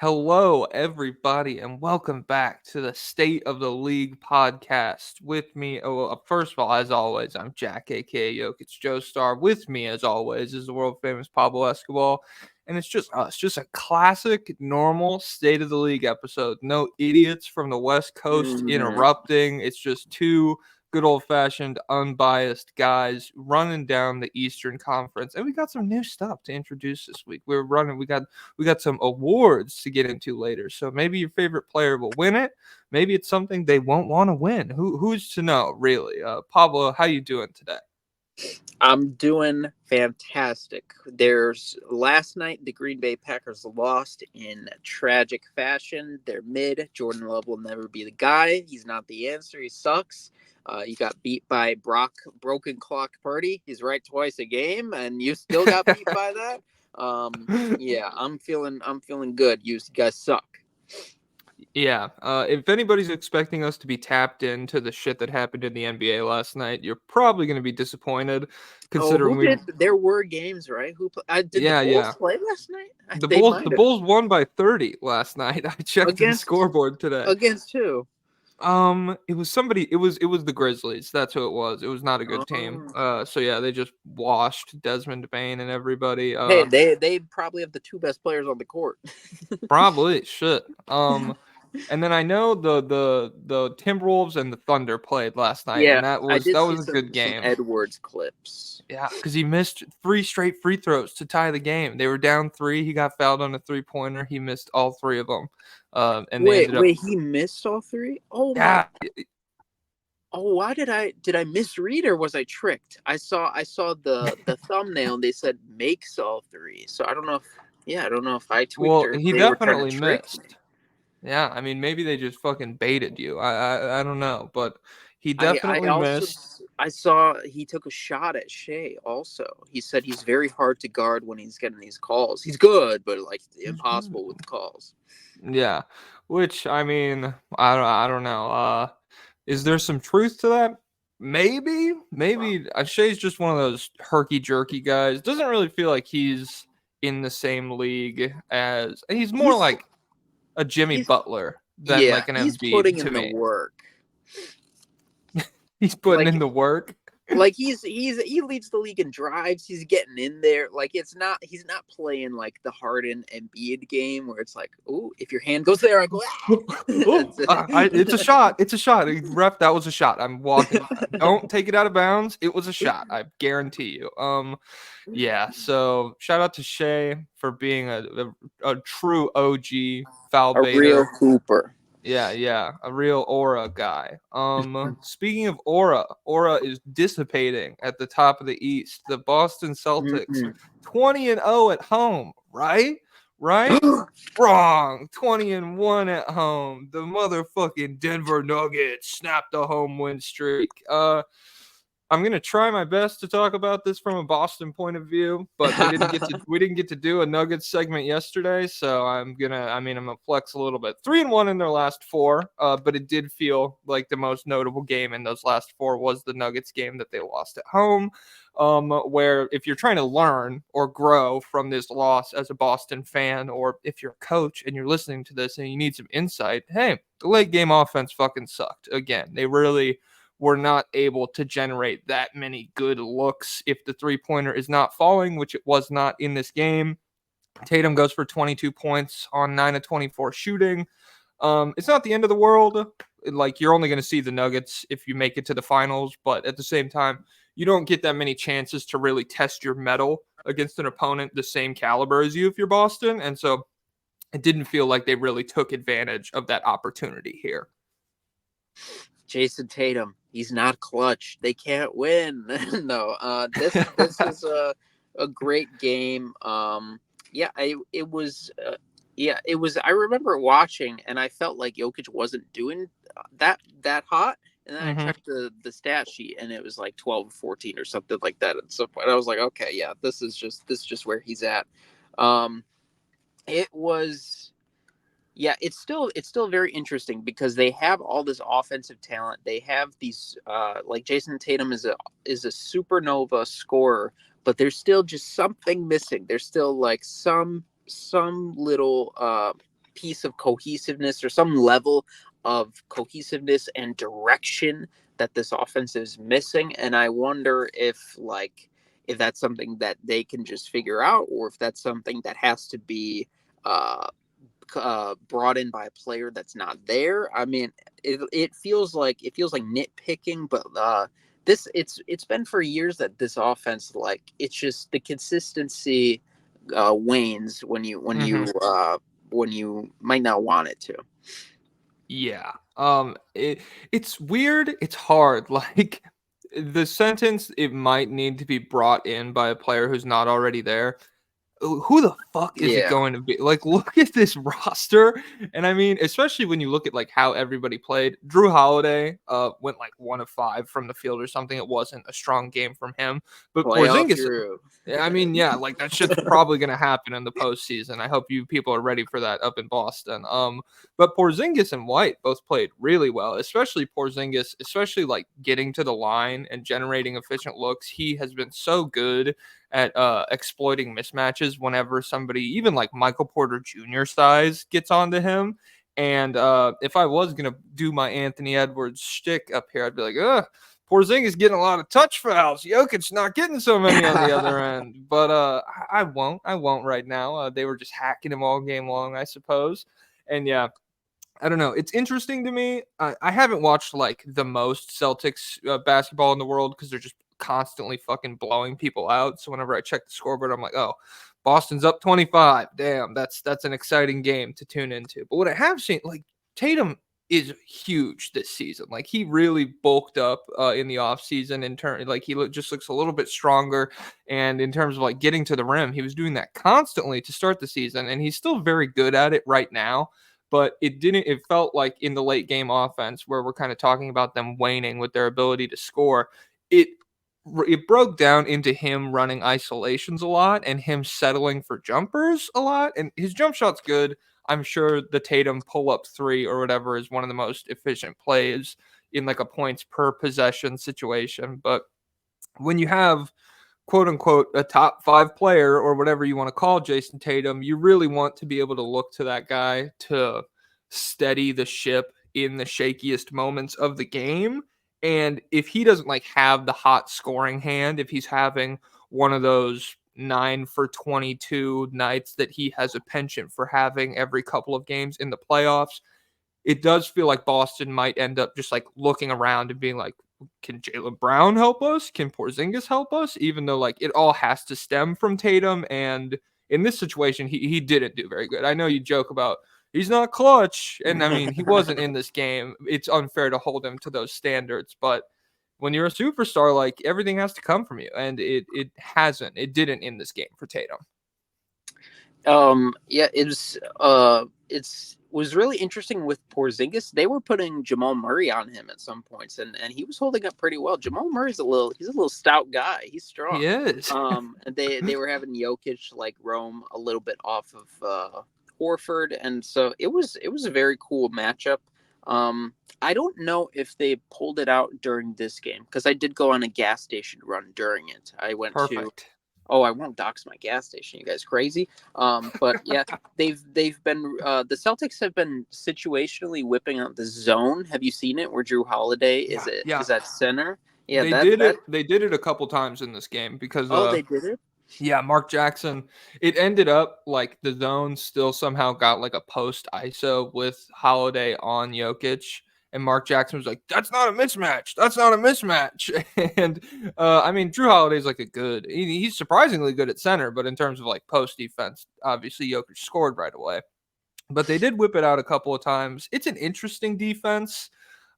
Hello, everybody, and welcome back to the State of the League podcast. With me, first of all, as always, I'm Jack, aka Jokic Joestar. With me, as always, is the world famous Pablo Escobar, and it's just us, just a classic, normal State of the League episode. No idiots from the West Coast interrupting. It's just two good old-fashioned, unbiased guys running down the Eastern Conference, and we got some new stuff to introduce this week. We got some awards to get into later. So maybe your favorite player will win it. Maybe it's something they won't want to win. Who's to know, really? Pablo, how you doing today? I'm doing fantastic. There's last night the Green Bay Packers lost in tragic fashion. They're mid. Jordan Love will never be the guy. He's not the answer. He sucks. You got beat by Broken Clock Purdy. He's right twice a game, and you still got beat by that. Yeah, I'm feeling good. You guys suck. Yeah. If anybody's expecting us to be tapped into the shit that happened in the NBA last night, you're probably going to be disappointed. Considering there were games, right? Did the Bulls play last night? The Bulls won by 30 last night. I checked the scoreboard today. Against who? It was somebody. It was the Grizzlies. That's who it was. It was not a good team. So yeah, they just washed Desmond Bane and everybody. Hey, they probably have the two best players on the court. Probably shit. And then I know the Timberwolves and the Thunder played last night, and that was a good game. Edwards clips. Yeah, because he missed 3 straight free throws to tie the game. They were down 3. He got fouled on a 3-pointer. He missed all 3 of them. And he missed all 3? Oh yeah. Oh, why did I misread, or was I tricked? I saw the thumbnail and they said makes all 3. So I don't know if I tweaked or he definitely missed. Yeah, I mean, maybe they just fucking baited you. I don't know, but he definitely missed. I saw he took a shot at Shea also. He said he's very hard to guard when he's getting these calls. He's good, but like impossible with the calls. Yeah, which, I mean, I don't know. Is there some truth to that? Maybe. Shea's just one of those herky-jerky guys. Doesn't really feel like he's in the same league as... He's more like a Jimmy Butler than like an Embiid. He's putting in the work. He's putting in the work. Like he leads the league in drives. He's getting in there. Like he's not playing like the Harden Embiid game where it's like, oh, if your hand goes there, I go. It's a shot. It's a shot. Ref, that was a shot. I'm walking. Don't take it out of bounds. It was a shot. I guarantee you. Yeah. So shout out to Shea for being a true OG foul baiter. A real Cooper. Yeah, a real aura guy. Speaking of aura is dissipating at the top of the East. The Boston Celtics, 20-0 at home, right? Wrong. 20-1 at home. The motherfucking Denver Nuggets snapped a home win streak. I'm gonna try my best to talk about this from a Boston point of view, but we didn't get to do a Nuggets segment yesterday, so I'm gonna flex a little bit. 3-1 in their last 4, but it did feel like the most notable game in those last 4 was the Nuggets game that they lost at home. Where if you're trying to learn or grow from this loss as a Boston fan, or if you're a coach and you're listening to this and you need some insight, hey, the late game offense fucking sucked. Again, they really were not able to generate that many good looks if the three-pointer is not falling, which it was not in this game. Tatum goes for 22 points on 9 of 24 shooting. It's not the end of the world. Like, you're only going to see the Nuggets if you make it to the finals, but at the same time, you don't get that many chances to really test your mettle against an opponent the same caliber as you if you're Boston, and so it didn't feel like they really took advantage of that opportunity here. Jason Tatum, he's not clutch. They can't win. No, this is a great game. It was. I remember watching, and I felt like Jokic wasn't doing that hot. And then I checked the stat sheet, and it was like 12 or 14 or something like that. At some point, I was like, okay, yeah, this is just where he's at. It was. Yeah, it's still very interesting because they have all this offensive talent. They have these like Jason Tatum is a supernova scorer, but there's still just something missing. There's still like some little piece of cohesiveness or some level of cohesiveness and direction that this offense is missing. And I wonder if that's something that they can just figure out, or if that's something that has to be uh, brought in by a player that's not there. I mean, it feels like nitpicking, but it's been for years that this offense, like, it's just the consistency wanes when you might not want it to. Yeah. It's weird. It's hard. Like the sentence, it might need to be brought in by a player who's not already there. Who the fuck is it Yeah, going to be? Like, look at this roster. And I mean, especially when you look at like how everybody played. Drew Holiday went like 1 of 5 from the field or something. It wasn't a strong game from him. But playoff Porzingis, Drew. yeah, I mean, yeah, like that shit's probably gonna happen in the postseason. I hope you people are ready for that up in Boston. But Porzingis and White both played really well, especially Porzingis, especially like getting to the line and generating efficient looks. He has been so good at exploiting mismatches whenever somebody, even like Michael Porter Jr. size, gets onto him. And if I was gonna do my Anthony Edwards shtick up here, I'd be like, ugh. Porzingis getting a lot of touch fouls. Jokic's not getting so many on the other end. But I won't. I won't right now. They were just hacking him all game long, I suppose. And yeah, I don't know. It's interesting to me. I haven't watched like the most Celtics basketball in the world because they're just constantly fucking blowing people out. So whenever I check the scoreboard, I'm like, oh, Boston's up 25. Damn, that's an exciting game to tune into. But what I have seen, like Tatum is huge this season. Like he really bulked up in the offseason in turn. Like he just looks a little bit stronger. And in terms of like getting to the rim, he was doing that constantly to start the season. And he's still very good at it right now. But it felt like in the late game offense where we're kind of talking about them waning with their ability to score, it it broke down into him running isolations a lot and him settling for jumpers a lot. And his jump shot's good. I'm sure the Tatum pull up three or whatever is one of the most efficient plays in like a points per possession situation. But when you have quote unquote a top 5 player or whatever you want to call Jason Tatum, you really want to be able to look to that guy to steady the ship in the shakiest moments of the game. And if he doesn't like have the hot scoring hand, if he's having one of those 9 for 22 nights that he has a penchant for having every couple of games in the playoffs, it does feel like Boston might end up just like looking around and being like, can Jaylen Brown help us? Can Porzingis help us? Even though like it all has to stem from Tatum. And in this situation, he didn't do very good. I know you joke about he's not clutch. And I mean, he wasn't in this game. It's unfair to hold him to those standards. But when you're a superstar, like everything has to come from you. And it hasn't. It didn't in this game for Tatum. Yeah, it's was really interesting with Porzingis. They were putting Jamal Murray on him at some points, and he was holding up pretty well. Jamal Murray's he's a little stout guy. He's strong. He is. And they were having Jokic like roam a little bit off of Horford, and so it was a very cool matchup. I don't know if they pulled it out during this game because I did go on a gas station run during it. I went to Perfect. Oh, I won't dox my gas station. You guys crazy? But yeah, they've been the Celtics have been situationally whipping out the zone. Have you seen it? Where Drew Holiday Yeah. Yeah. is at center? Yeah, They did it. They did it a couple times in this game because Oh, they did it. yeah, Mark Jackson. It ended up like the zone still somehow got like a post ISO with Holiday on Jokic, and Mark Jackson was like, "That's not a mismatch. That's not a mismatch." And I mean, Drew Holiday's like he's surprisingly good at center, but in terms of like post defense, obviously Jokic scored right away. But they did whip it out a couple of times. It's an interesting defense.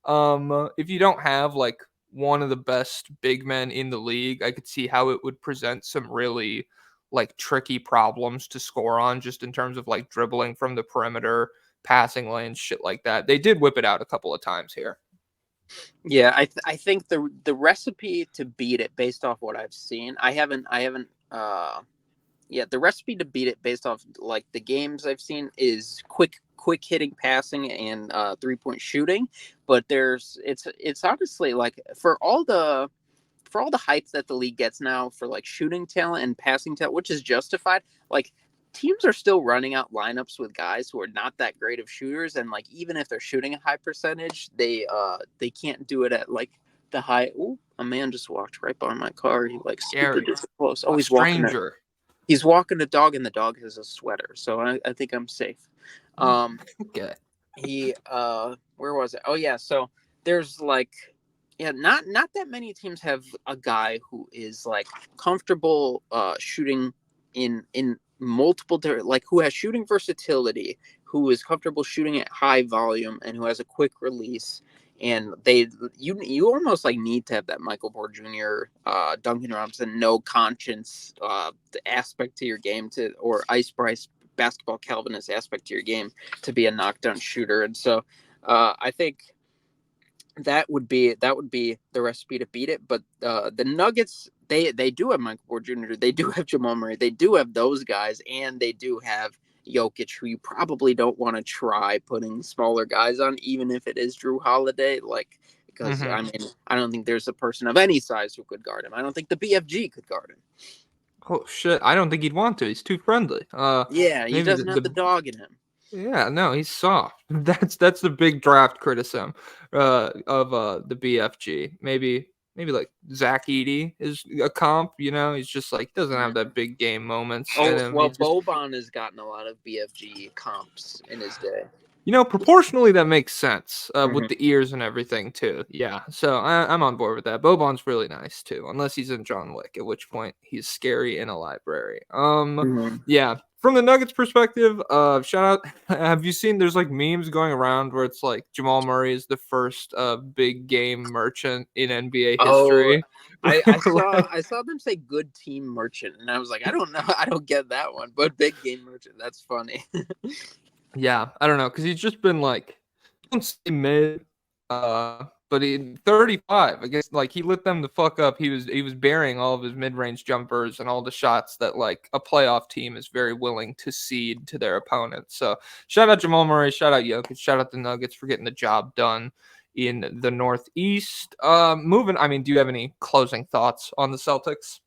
If you don't have like one of the best big men in the league, I could see how it would present some really like tricky problems to score on just in terms of like dribbling from the perimeter, passing lanes, shit like that. They did whip it out a couple of times here. Yeah, I think the recipe to beat it based off what I've seen. I haven't. Yeah, the recipe to beat it based off like the games I've seen is quick hitting passing and 3-point shooting. But it's honestly like for all the hype that the league gets now for like shooting talent and passing talent, which is justified. Like teams are still running out lineups with guys who are not that great of shooters, and like even if they're shooting a high percentage, they can't do it at like the high. Ooh, a man just walked right by my car. He like stupid this close. Oh, a he's walking. stranger. He's walking a dog, and the dog has a sweater, so I think I'm safe. Okay. He where was it? Oh yeah, so there's like not that many teams have a guy who is like comfortable shooting in multiple like who has shooting versatility, who is comfortable shooting at high volume, and who has a quick release. And you almost like need to have that Michael Porter Jr., Duncan Robinson, no conscience aspect to your game or Ice Bryce basketball Calvinist aspect to your game to be a knockdown shooter. And so I think that would be the recipe to beat it. But the Nuggets, they do have Michael Porter Jr., they do have Jamal Murray, they do have those guys, and they do have Jokic, who you probably don't want to try putting smaller guys on, even if it is Drew Holiday, because I mean, I don't think there's a person of any size who could guard him. I don't think the BFG could guard him. Oh shit! I don't think he'd want to. He's too friendly. Yeah, he maybe doesn't have the dog in him. Yeah, no, he's soft. That's the big draft criticism of the BFG. Maybe like Zach Edey is a comp. He's just like he doesn't have that big game moments in him. Well, Boban has gotten a lot of BFG comps in his day. Proportionally that makes sense with the ears and everything too. Yeah, so I'm on board with that. Boban's really nice too, unless he's in John Wick, at which point he's scary in a library. Yeah. From the Nuggets perspective, shout out. Have you seen? There's like memes going around where it's like Jamal Murray is the first big game merchant in NBA history. I saw them say good team merchant, and I was like, I don't know, I don't get that one, but big game merchant, that's funny. Yeah, I don't know, because he's just been like, I don't say mid, but he 35. I guess like he lit them the fuck up. He was burying all of his mid-range jumpers and all the shots that like a playoff team is very willing to cede to their opponents. So shout out Jamal Murray, shout out Jokic, shout out the Nuggets for getting the job done in the Northeast. Moving. I mean, do you have any closing thoughts on the Celtics?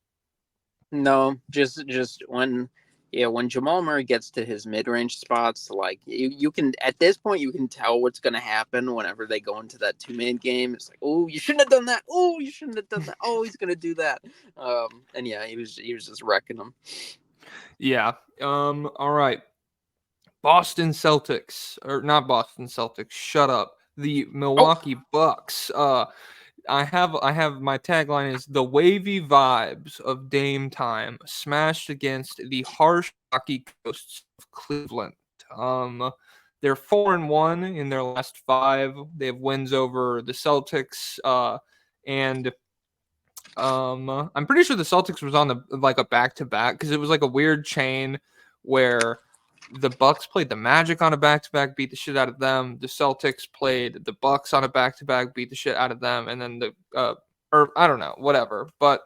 No, just when Jamal Murray gets to his mid-range spots, like you can at this point you can tell what's going to happen whenever they go into that two-man game. It's like, oh, you shouldn't have done that. Oh, you shouldn't have done that. Oh, he's going to do that. And yeah, he was just wrecking them. Yeah. All right. Boston Celtics, or not Boston Celtics. Shut up. The Milwaukee Bucks. I have my tagline is the wavy vibes of Dame time smashed against the harsh hockey coasts of Cleveland. They're 4-1 in their last 5. They have wins over the Celtics, and I'm pretty sure the Celtics was on a back-to-back, because it was like a weird chain where the Bucks played the Magic on a back-to-back, beat the shit out of them. The Celtics played the Bucks on a back-to-back, beat the shit out of them, and then or I don't know, whatever. But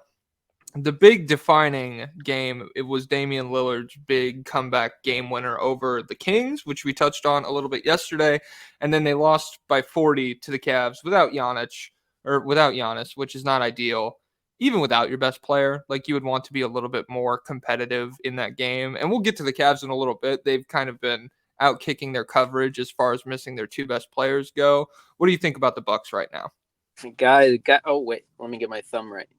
the big defining game, it was Damian Lillard's big comeback game winner over the Kings, which we touched on a little bit yesterday, and then they lost by 40 to the Cavs without Giannis, which is not ideal. Even without your best player, like you would want to be a little bit more competitive in that game. And we'll get to the Cavs in a little bit. They've kind of been out kicking their coverage as far as missing their 2 best players go. What do you think about the Bucks right now? Guys, oh wait, let me get my thumb right.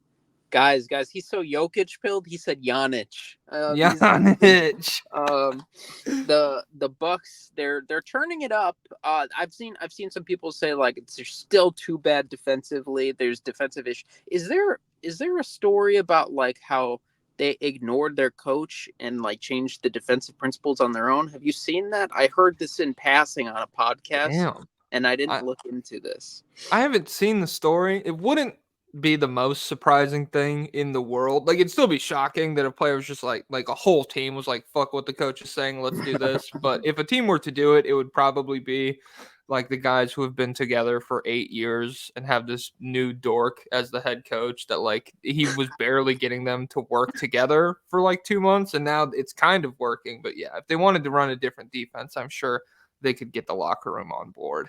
Guys, he's so Jokic pilled. He said Giannis. Giannis. The Bucks, they're turning it up. I've seen some people say like they're still too bad defensively. There's defensive issue. Is there a story about like how they ignored their coach and like changed the defensive principles on their own? Have you seen that? I heard this in passing on a podcast. Damn. And I didn't look into this. I haven't seen the story. It wouldn't be the most surprising thing in the world. Like, it'd still be shocking that a player was just like a whole team was like, fuck what the coach is saying, let's do this. But if a team were to do it, it would probably be like the guys who have been together for 8 years and have this new dork as the head coach that like he was barely getting them to work together for like 2 months, and now it's kind of working. But yeah, if they wanted to run a different defense, I'm sure they could get the locker room on board.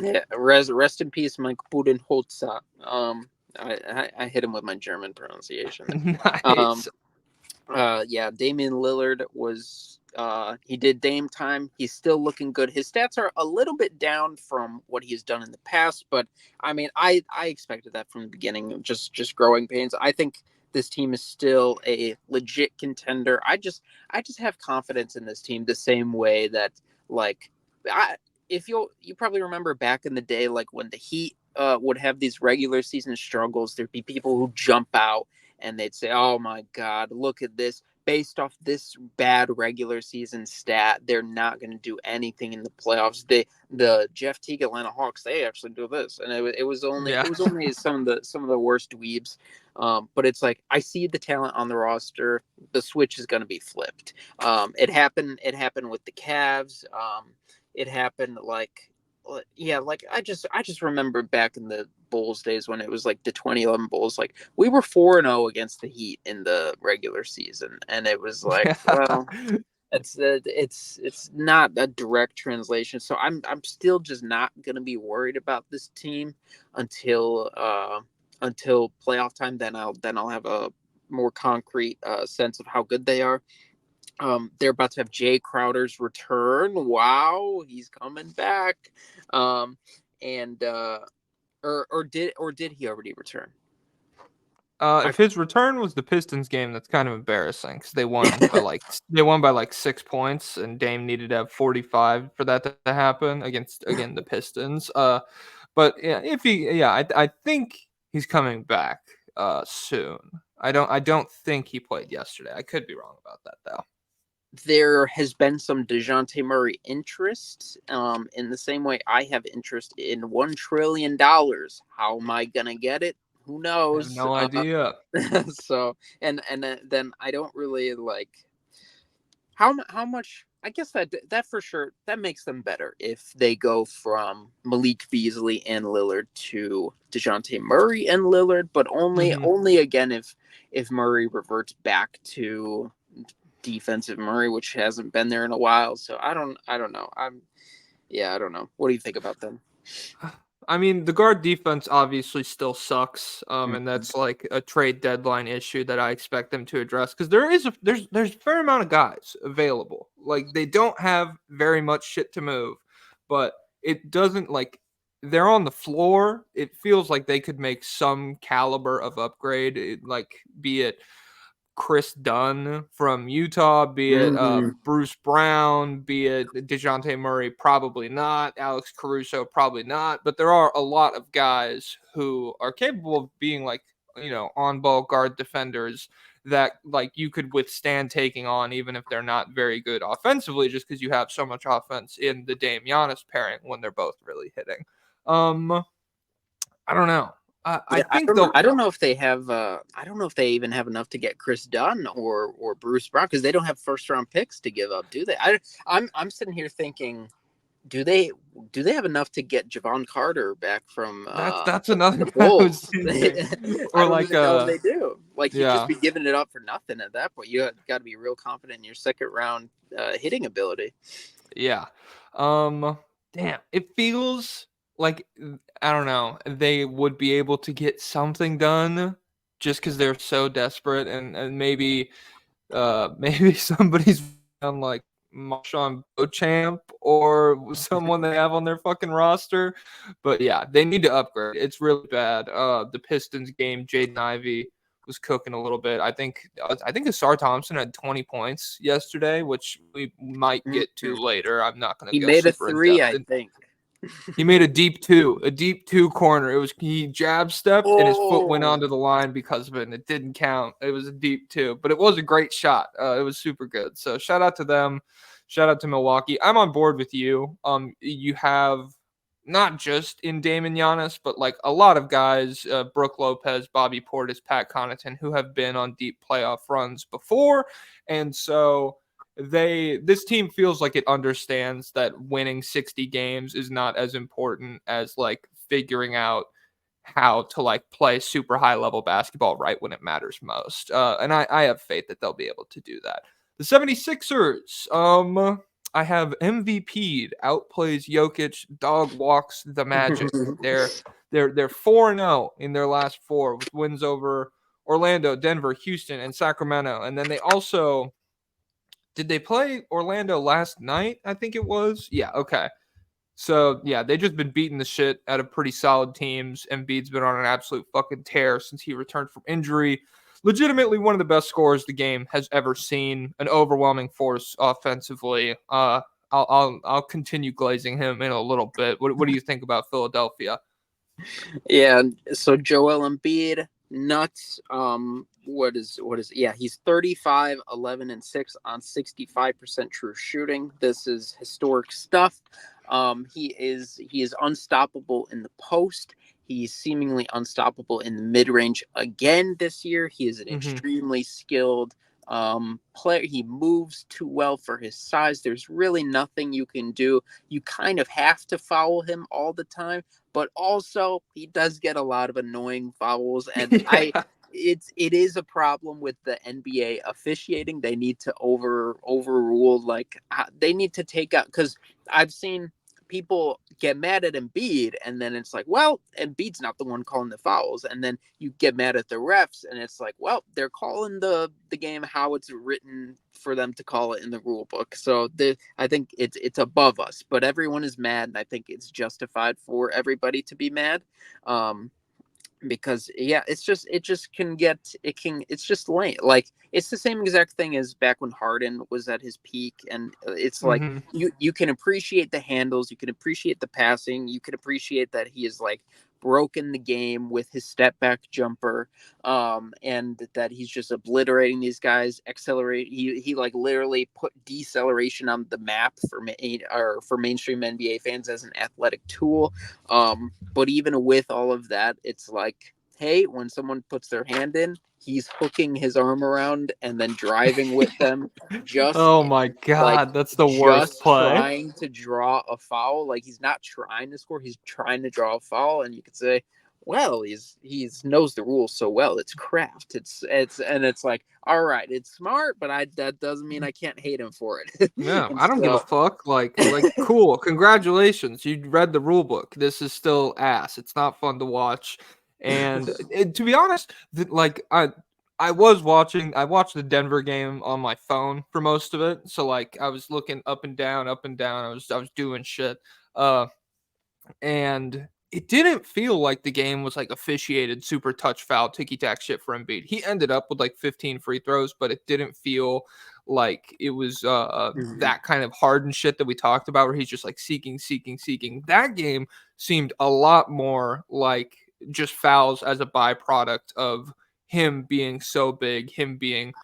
Yeah, rest in peace, Mike Budenholzer. I hit him with my German pronunciation. Nice. Yeah, Damian Lillard was he did Dame time. He's still looking good. His stats are a little bit down from what he's done in the past, but I mean, I expected that from the beginning. Just growing pains. I think this team is still a legit contender. I just have confidence in this team the same way that like I if you probably remember back in the day, like when the Heat would have these regular season struggles, there'd be people who jump out and they'd say, "Oh my God, look at this! Based off this bad regular season stat, they're not going to do anything in the playoffs." The Jeff Teague Atlanta Hawks, they actually do this, and Yeah. it was only some of the worst dweebs. But it's like I see the talent on the roster. The switch is going to be flipped. It happened. It happened with the Cavs. It happened like yeah, like I just remember back in the Bulls days when it was like the 2011 Bulls, like we were 4-0 against the Heat in the regular season, and it was like, well, it's not a direct translation. So I'm still just not gonna be worried about this team until playoff time. Then I'll have a more concrete sense of how good they are. They're about to have Jay Crowder's return. Wow, he's coming back. Um, and or did he already return? I If his return was the Pistons game, that's kind of embarrassing because they won by like 6 points, and Dame needed to have 45 for that to happen against again the Pistons. But yeah, I think he's coming back soon. I don't think he played yesterday. I could be wrong about that though. there has been some DeJounte Murray interest. In the same way I have interest in $1 trillion. How am I gonna get it? Who I have knows? no idea. So then I don't really like how much. I guess that for sure that makes them better if they go from Malik Beasley and Lillard to DeJounte Murray and Lillard, but Hmm. only again if Murray reverts back to defensive Murray, which hasn't been there in a while. So I don't know. I don't know. What do you think about them? I mean, the guard defense obviously still sucks, and Mhm. that's like a trade deadline issue that I expect them to address because there's a fair amount of guys available. Like they don't have very much shit to move, but it doesn't like they're on the floor. It feels like they could make some caliber of upgrade, like be it Chris Dunn from Utah, be it Mhm. Bruce Brown, be it DeJounte Murray, probably not. Alex Caruso, probably not. But there are a lot of guys who are capable of being like, on ball guard defenders that like you could withstand taking on, even if they're not very good offensively, just because you have so much offense in the Dame Giannis pairing when they're both really hitting. Um, I don't know. I Yeah, think they'll. I don't know if they have. I don't know if they even have enough to get Chris Dunn or Bruce Brown because they don't have first round picks to give up, do they? I'm sitting here thinking, do they have enough to get Javon Carter back from That's another the guy I was Bulls? thinking. I Or don't like even know if they do. Like you'd just yeah. be giving it up for nothing at that point. You got to be real confident in your second round hitting ability. Yeah. Um Damn, it feels like I don't know, they would be able to get something done just cuz they're so desperate and maybe maybe somebody's on like Marshawn Beauchamp or someone they have on their fucking roster. But yeah, they need to upgrade. It's really bad. The Pistons game, Jaden Ivey was cooking a little bit. I think Asar Thompson had 20 points yesterday, which we might get to Mhm. later. I'm not going He to go made a super in three, depth. I think. He made a deep two corner. It was he jab stepped and his foot went Oh, onto the line because of it, and it didn't count. It was a deep two, but it was a great shot. It was super good. So shout out to them. Shout out to Milwaukee. I'm on board with you. You have not just in Damon Giannis, but like a lot of guys, Brooke Lopez, Bobby Portis, Pat Connaughton, who have been on deep playoff runs before, and so this team feels like it understands that winning 60 games is not as important as like figuring out how to like play super high level basketball right when it matters most. And I have faith that they'll be able to do that. The 76ers, I have MVP'd, outplays Jokic, dog walks the Magic. They're 4-0 in their last four with wins over Orlando, Denver, Houston, and Sacramento. And then they also did they play Orlando last night? I think it was. Yeah, okay. So, yeah, they just been beating the shit out of pretty solid teams. Embiid's been on an absolute fucking tear since he returned from injury. Legitimately one of the best scorers the game has ever seen. An overwhelming force offensively. I'll continue glazing him in a little bit. What do you think about Philadelphia? Yeah, so Joel Embiid, nuts. Yeah, he's 35, 11 and 6 on 65% true shooting. This is historic stuff. He is unstoppable in the post. He's seemingly unstoppable in the mid-range again this year. He is an extremely skilled player. He moves too well for his size. There's really nothing you can do. You kind of have to foul him all the time, but also he does get a lot of annoying fouls, and Yeah. it is a problem with the NBA officiating. They need to overrule, like they need to take out, because I've seen people get mad at Embiid, and then it's like, well, Embiid's not the one calling the fouls, and then you get mad at the refs, and it's like, well, they're calling the game how it's written for them to call it in the rule book. So I think it's above us, but everyone is mad, and I think it's justified for everybody to be mad. Because yeah, it's just lame. Like, it's the same exact thing as back when Harden was at his peak, and it's like you can appreciate the handles, you can appreciate the passing, you can appreciate that he is like broken the game with his step back jumper, and that he's just obliterating these guys. Accelerate, he like literally put deceleration on the map for mainstream NBA fans as an athletic tool. But even with all of that, it's like, hey, when someone puts their hand in, he's hooking his arm around and then driving with them, just Oh my like God, that's the worst just play. trying to draw a foul. Like, he's not trying to score, he's trying to draw a foul. And you could say, well, he's knows the rules so well. It's craft. It's like, all right, it's smart, but that doesn't mean I can't hate him for it. No, And I don't give a so fuck. Like, cool. Congratulations. You read the rule book. This is still ass. It's not fun to watch. And to be honest, like I watched the Denver game on my phone for most of it. So like I was looking up and down, up and down. I was doing shit. Uh and it didn't feel like the game was like officiated super touch foul ticky tack shit for Embiid. He ended up with like 15 free throws, but it didn't feel like it was that kind of hardened shit that we talked about, where he's just like seeking, seeking, seeking. That game seemed a lot more like just fouls as a byproduct of him being so big, him being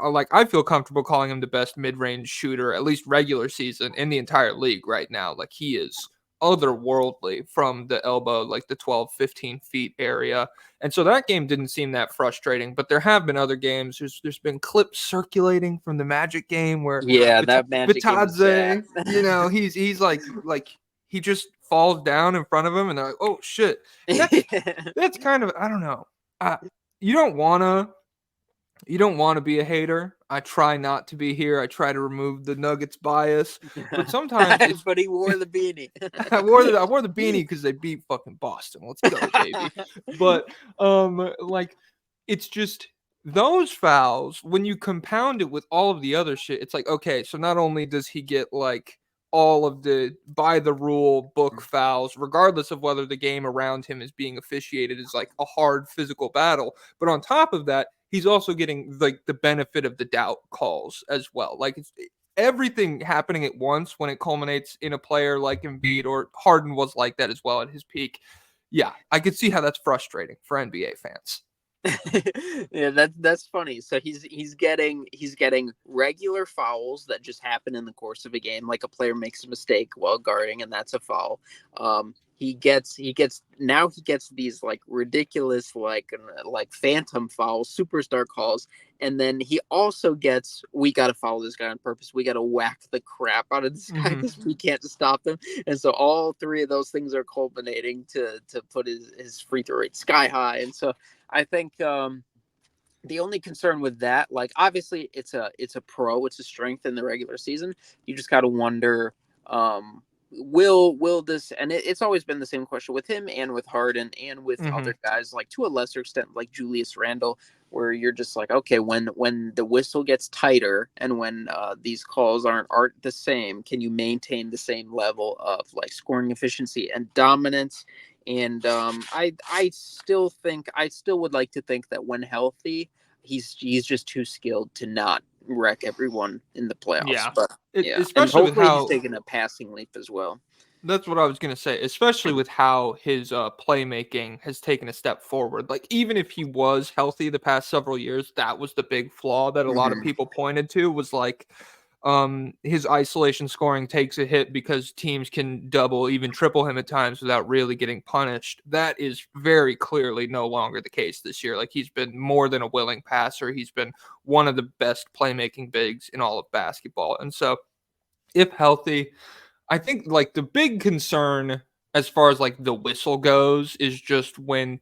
like, I feel comfortable calling him the best mid-range shooter, at least regular season, in the entire league right now. Like, he is otherworldly from the elbow, like the 12, 15 feet area. And so that game didn't seem that frustrating, but there have been other games. There's been clips circulating from the Magic game where yeah, that Magic game was bad. Vitadze, he's like he just falls down in front of him, and they're like, oh shit. That's kind of, I don't know. You don't wanna be a hater. I try not to be here. I try to remove the Nuggets bias, but sometimes it's. But he wore the beanie. I wore the beanie because they beat fucking Boston. Let's go, baby. But like, it's just those fouls, when you compound it with all of the other shit, it's like, okay, so not only does he get like all of the by the rule book fouls, regardless of whether the game around him is being officiated as like a hard physical battle, but on top of that, he's also getting like the benefit of the doubt calls as well. Like, it's everything happening at once when it culminates in a player like Embiid, or Harden was like that as well at his peak. Yeah, I could see how that's frustrating for NBA fans. Yeah, that's funny. So he's getting regular fouls that just happen in the course of a game, like a player makes a mistake while guarding, and that's a foul. He gets these like ridiculous like phantom fouls, superstar calls, and then he also gets, we got to follow this guy on purpose. We got to whack the crap out of this guy because we can't stop him. And so all three of those things are culminating to put his free throw rate sky high. And so I think the only concern with that, like, obviously it's a strength in the regular season. You just got to wonder, will this, and it's always been the same question with him and with Harden and with Mm-hmm. other guys, like to a lesser extent, like Julius Randle, where you're just like, okay, when the whistle gets tighter and when these calls aren't the same, can you maintain the same level of like scoring efficiency and dominance? And I still would like to think that when healthy, he's just too skilled to not wreck everyone in the playoffs. Yeah. But yeah, and Especially with hopefully he's how taking a passing leap as well. that's what I was gonna say, especially with how his playmaking has taken a step forward. Like even if he was healthy the past several years, that was the big flaw that a lot of Mhm. people pointed to was like his isolation scoring takes a hit because teams can double, even triple him at times without really getting punished. That is very clearly no longer the case this year. Like he's been more than a willing passer. He's been one of the best playmaking bigs in all of basketball. And so if healthy, I think like the big concern as far as like the whistle goes is just when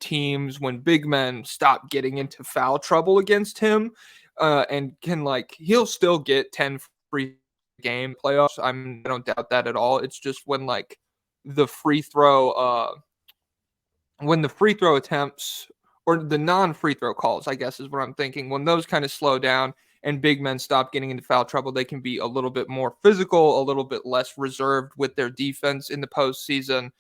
big men stop getting into foul trouble against him, and can like he'll still get 10 free game playoffs. I don't doubt that at all. It's just the free throw uh when the free throw attempts or the non-free throw calls, I guess is what I'm thinking. When those kind of slow down and big men stop getting into foul trouble, they can be a little bit more physical, a little bit less reserved with their defense in the postseason.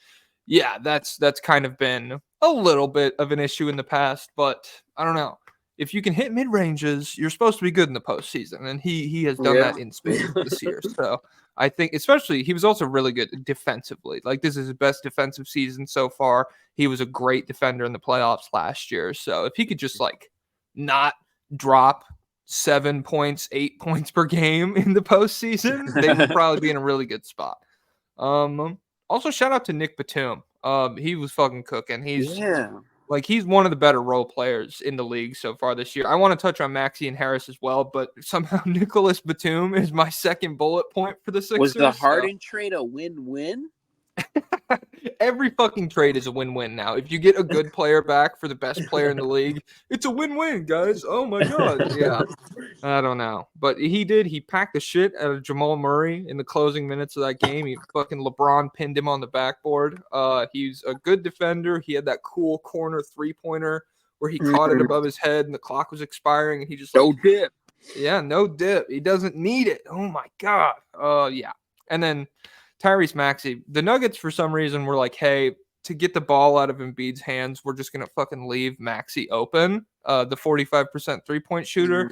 Yeah, that's kind of been a little bit of an issue in the past, but I don't know. If you can hit mid ranges, you're supposed to be good in the postseason, and he has done Yeah. that in spades this year. So I think, especially, he was also really good defensively. Like this is his best defensive season so far. He was a great defender in the playoffs last year. So if he could just like not drop 7 points, 8 points per game in the postseason, they would probably be in a really good spot. Also, shout out to Nick Batum. He was fucking cooking. Yeah. He's one of the better role players in the league so far this year. I want to touch on Maxey and Harris as well, but somehow Nicholas Batum is my second bullet point for the Was the Sixers. Harden trade a win-win? Every fucking trade is a win-win now. If you get a good player back for the best player in the league, it's a win-win, guys. Oh my god. Yeah. I don't know. But he did. He packed the shit out of Jamal Murray in the closing minutes of that game. He fucking LeBron pinned him on the backboard. He's a good defender. He had that cool corner three-pointer where he caught it above his head and the clock was expiring and he just No dip. yeah, no dip. He doesn't need it. Oh my god. Yeah. And then Tyrese Maxey. The Nuggets for some reason were like, hey, to get the ball out of Embiid's hands, we're just gonna fucking leave Maxey open. The 45% three-point shooter.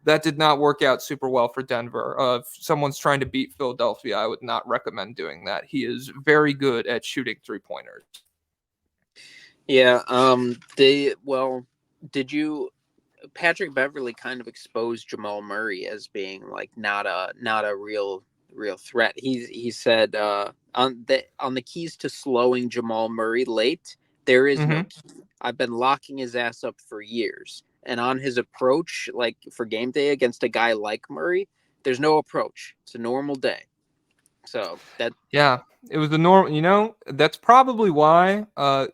That did not work out super well for Denver. If someone's trying to beat Philadelphia, I would not recommend doing that. He is very good at shooting three-pointers. Yeah. Did you? Patrick Beverley kind of exposed Jamal Murray as being like not a real threat. He said on the keys to slowing Jamal Murray late, there is no key. I've been locking his ass up for years. And on his approach, like for game day against a guy like Murray, there's no approach. It's a normal day. So that Yeah, it was the normal. That's probably why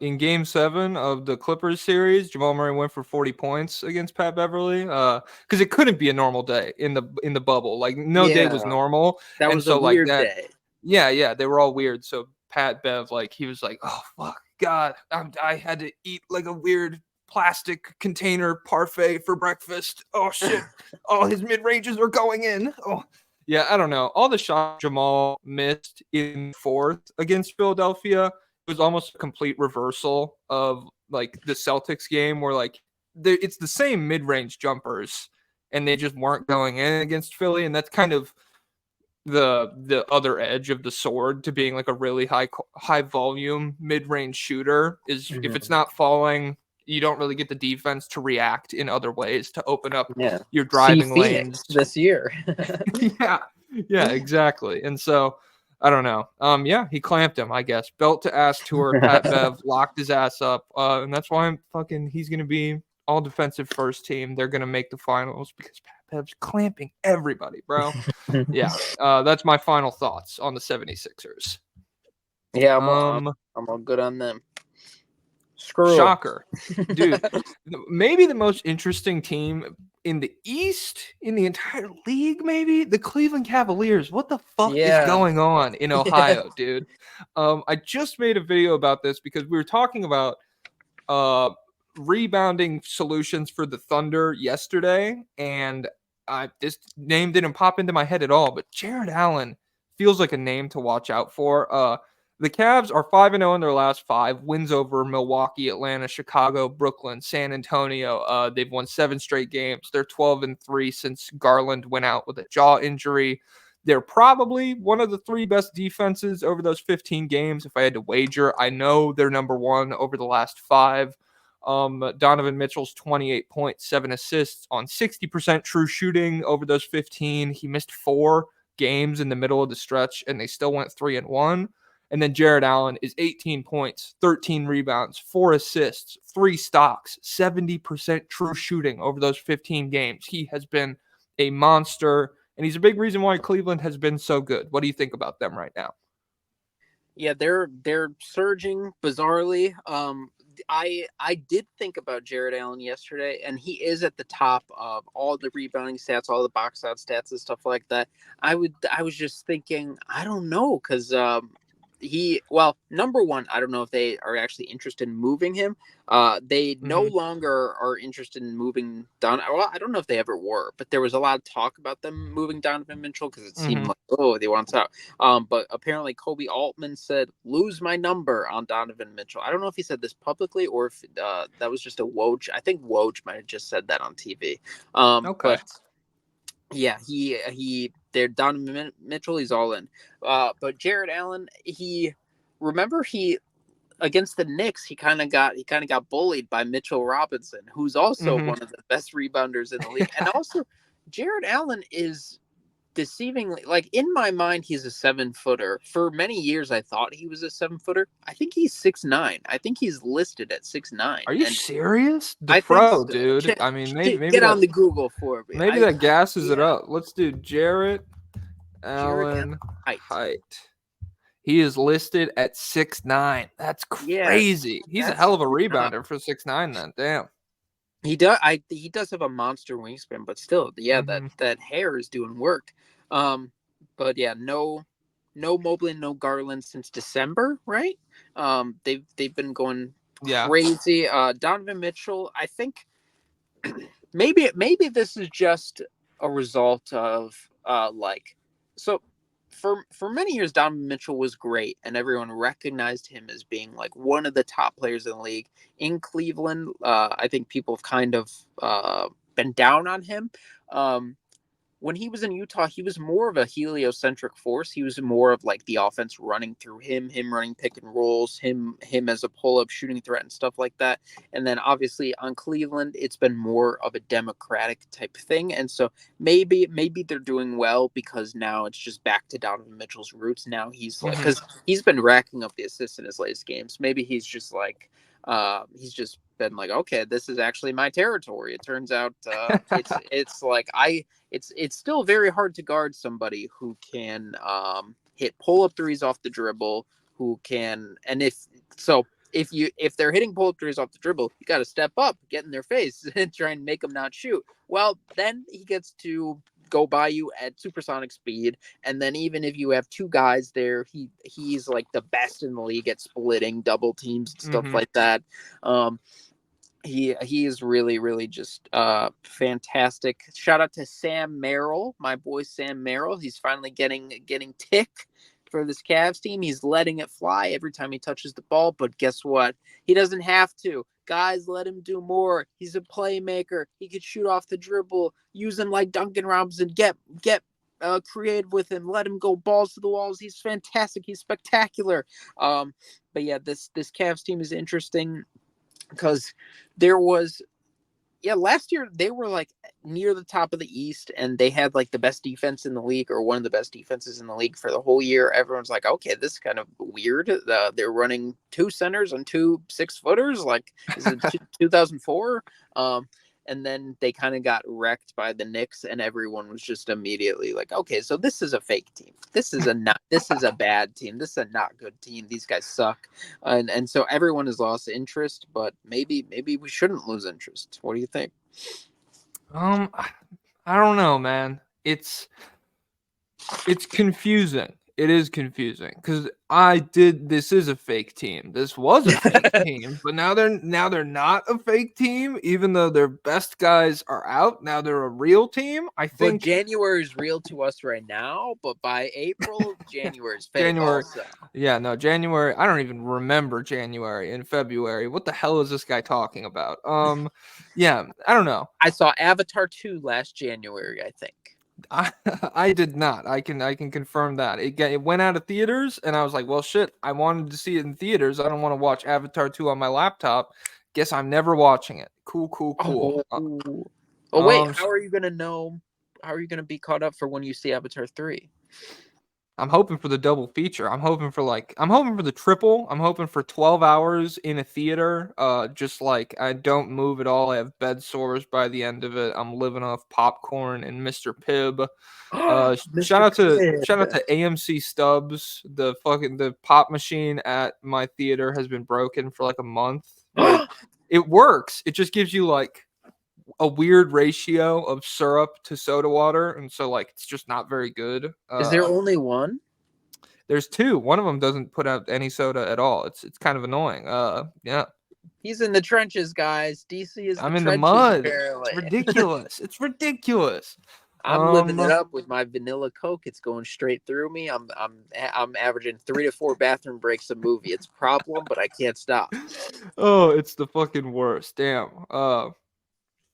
in Game 7 of the Clippers series, Jamal Murray went for 40 points against Pat Beverly. Because it couldn't be a normal day in the bubble. Like no day was normal, that and was a so like weird that. day. Yeah, they were all weird. So Pat Bev, like he was like, oh fuck, God, I had to eat like a weird plastic container parfait for breakfast. Oh shit, all his mid ranges are going in. Oh. Yeah, I don't know. All the shots Jamal missed in fourth against Philadelphia was almost a complete reversal of like the Celtics game where like it's the same mid-range jumpers and they just weren't going in against Philly, and that's kind of the other edge of the sword to being like a really high volume mid-range shooter is if it's not falling, you don't really get the defense to react in other ways to open up your driving lanes this year. yeah, exactly. And so I don't know. Yeah, he clamped him, I guess. Belt to ass tour. Pat Bev locked his ass up. And that's why he's gonna be all defensive first team. They're gonna make the finals because Pat Bev's clamping everybody, bro. Yeah. That's my final thoughts on the 76ers. Yeah, I'm all good on them. Screw 'em. Shocker. Dude, maybe the most interesting team in the East, in the entire league, maybe the Cleveland Cavaliers. What the fuck is Yeah. going on in Ohio, dude? I just made a video about this because we were talking about rebounding solutions for the Thunder yesterday, and this name didn't pop into my head at all, but Jared Allen feels like a name to watch out for. The Cavs are 5-0 in their last 5 wins over Milwaukee, Atlanta, Chicago, Brooklyn, San Antonio. They've won 7 straight games. They're 12-3 since Garland went out with a jaw injury. They're probably one of the 3 best defenses over those 15 games. If I had to wager, I know they're number 1 over the last 5. Donovan Mitchell's 28 points, 7 assists on 60% true shooting over those 15. He missed 4 games in the middle of the stretch, and they still went 3-1. And then Jared Allen is 18 points, 13 rebounds, 4 assists, 3 stocks, 70% true shooting over those 15 games. He has been a monster, and he's a big reason why Cleveland has been so good. What do you think about them right now? Yeah, they're surging bizarrely. I did think about Jared Allen yesterday, and he is at the top of all the rebounding stats, all the box out stats and stuff like that. I was just thinking, I don't know, because number one, I don't know if they are actually interested in moving him. They no longer are interested in moving Don. Well, I don't know if they ever were, but there was a lot of talk about them moving Donovan Mitchell because it seemed like, oh, they want out. But apparently Kobe Altman said, lose my number on Donovan Mitchell. I don't know if he said this publicly or if that was just a Woj. I think Woj might have just said that on TV. Okay. But yeah, they're Donovan Mitchell, he's all in. But Jared Allen, he against the Knicks, he kind of got bullied by Mitchell Robinson, who's also one of the best rebounders in the league. And also, Jared Allen is deceivingly, like, in my mind, he's a 7-footer. For many years, I thought he was a 7-footer. I think he's 6'9". I think he's listed at 6'9". Are you serious? The I think pro, so. dude. I mean, maybe Get on that the Google for me. maybe that gasses it up. Let's do Jared Allen height. He is listed at 6'9". That's crazy. He's a hell of a rebounder for 6'9". Then, damn. He does. He does have a monster wingspan, but still, yeah, that hair is doing work. But yeah, no Mobley, no Garland since December, right? They've been going crazy. Donovan Mitchell, I think maybe this is just a result of for many years, Donovan Mitchell was great, and everyone recognized him as being like one of the top players in the league. In Cleveland, I think people have kind of been down on him. When he was in Utah, he was more of a heliocentric force. He was more of like the offense running through him running pick and rolls, him as a pull-up shooting threat and stuff like that. And then obviously on Cleveland, it's been more of a democratic type thing. And so maybe they're doing well because now it's just back to Donovan Mitchell's roots. Now he's like, because he's been racking up the assists in his latest games. Maybe he's just like, he's just been like, okay, this is actually my territory. It turns out it's like it's still very hard to guard somebody who can hit pull-up threes off the dribble, who can, and if they're hitting pull-up threes off the dribble, you got to step up, get in their face, and try and make them not shoot. Well, then he gets to go by you at supersonic speed, and then even if you have 2 guys there, he's like the best in the league at splitting double teams and stuff like that. He is really, really just fantastic. Shout out to Sam Merrill, my boy Sam Merrill. He's finally getting tick for this Cavs team. He's letting it fly every time he touches the ball, but guess what? He doesn't have to. Guys, let him do more. He's a playmaker. He could shoot off the dribble, use him like Duncan Robinson. Get creative with him. Let him go balls to the walls. He's fantastic. He's spectacular. But yeah, this Cavs team is interesting because there was, last year they were like near the top of the East, and they had like the best defense in the league, or one of the best defenses in the league for the whole year. Everyone's like, okay, this is kind of weird. They're running 2 centers and 2 6-footers. Like, is it 2004? and then they kind of got wrecked by the Knicks, and everyone was just immediately like, okay, so this is a fake team. This is a bad team. This is a not good team. These guys suck. And so everyone has lost interest, but maybe we shouldn't lose interest. What do you think? I don't know, man. It's confusing. It is confusing because this is a fake team. This was a fake team, but now they're not a fake team, even though their best guys are out. Now they're a real team. I But think January is real to us right now, but by April, January is fake January. also. Yeah, no, January. I don't even remember January and February. What the hell is this guy talking about? Yeah, I don't know. I saw Avatar 2 last January, I think. I did not. I can confirm that. It went out of theaters, and I was like, well, shit. I wanted to see it in theaters. I don't want to watch Avatar 2 on my laptop. Guess I'm never watching it. Cool. Oh wait, how are you gonna know? How are you gonna be caught up for when you see Avatar 3? I'm hoping for the double feature. I'm hoping for the triple. I'm hoping for 12 hours in a theater. Just like I don't move at all. I have bed sores by the end of it. I'm living off popcorn and Mr. Pibb. Shout Mr. out to Pibb. AMC Stubbs. The pop machine at my theater has been broken for like a month, but it works. It just gives you like a weird ratio of syrup to soda water, and so like it's just not very good. Is there only one? There's two. One of them doesn't put out any soda at all. It's kind of annoying. Yeah. He's in the trenches, guys. DC is the I'm in the trenches, mud. apparently. It's ridiculous. It's ridiculous. I'm living it up with my vanilla Coke. It's going straight through me. I'm averaging 3 to 4 bathroom breaks a movie. It's a problem, but I can't stop. Oh, it's the fucking worst. Damn.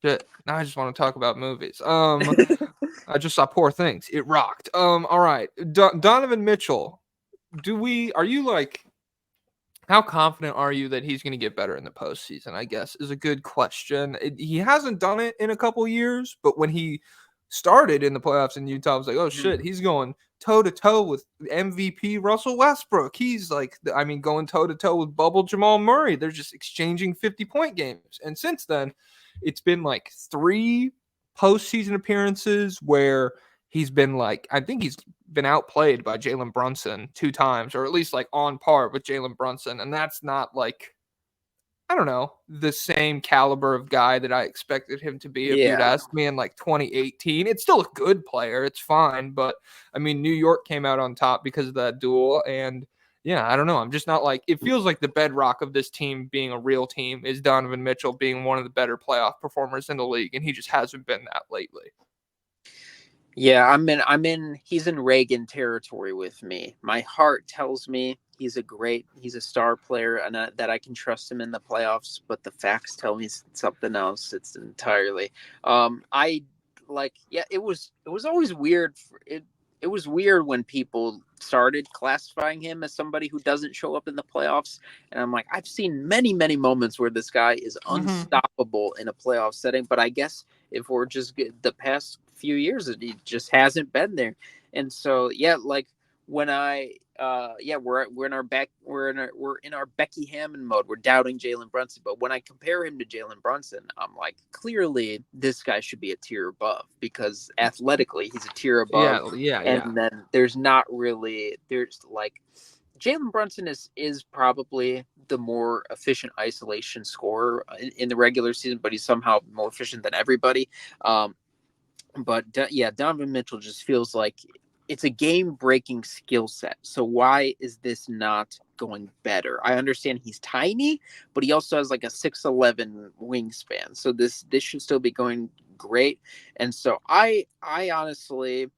Shit. Now I just want to talk about movies. I just saw Poor Things. It rocked. All right. Donovan Mitchell. Are you like, how confident are you that he's going to get better in the postseason? I guess is a good question. He hasn't done it in a couple years, but when he started in the playoffs in Utah, I was like, oh shit, he's going toe to toe with MVP Russell Westbrook. He's like, going toe to toe with Bubble Jamal Murray. They're just exchanging 50-point games. And since then, it's been like 3 postseason appearances where he's been like, I think he's been outplayed by Jalen Brunson 2 times, or at least like on par with Jalen Brunson. And that's not like, I don't know, the same caliber of guy that I expected him to be if you'd asked me in like 2018. It's still a good player. It's fine. But New York came out on top because of that duel. And yeah, I don't know. I'm just not like, it feels like the bedrock of this team being a real team is Donovan Mitchell being one of the better playoff performers in the league. And he just hasn't been that lately. Yeah, he's in Reagan territory with me. My heart tells me he's a star player, and that I can trust him in the playoffs, but the facts tell me something else. It's entirely. It was always weird. It was weird when people started classifying him as somebody who doesn't show up in the playoffs. And I'm like, I've seen many, many moments where this guy is unstoppable in a playoff setting. But I guess if we're just the past few years, he just hasn't been there. And so, yeah, like when we're in our Becky Hammond mode. We're doubting Jalen Brunson, but when I compare him to Jalen Brunson, I'm like, clearly this guy should be a tier above because athletically he's a tier above. And then there's like Jalen Brunson is probably the more efficient isolation scorer in the regular season, but he's somehow more efficient than everybody. Donovan Mitchell just feels like it's a game-breaking skill set. So why is this not going better? I understand he's tiny, but he also has like a 6'11" wingspan. So this should still be going great. And so I honestly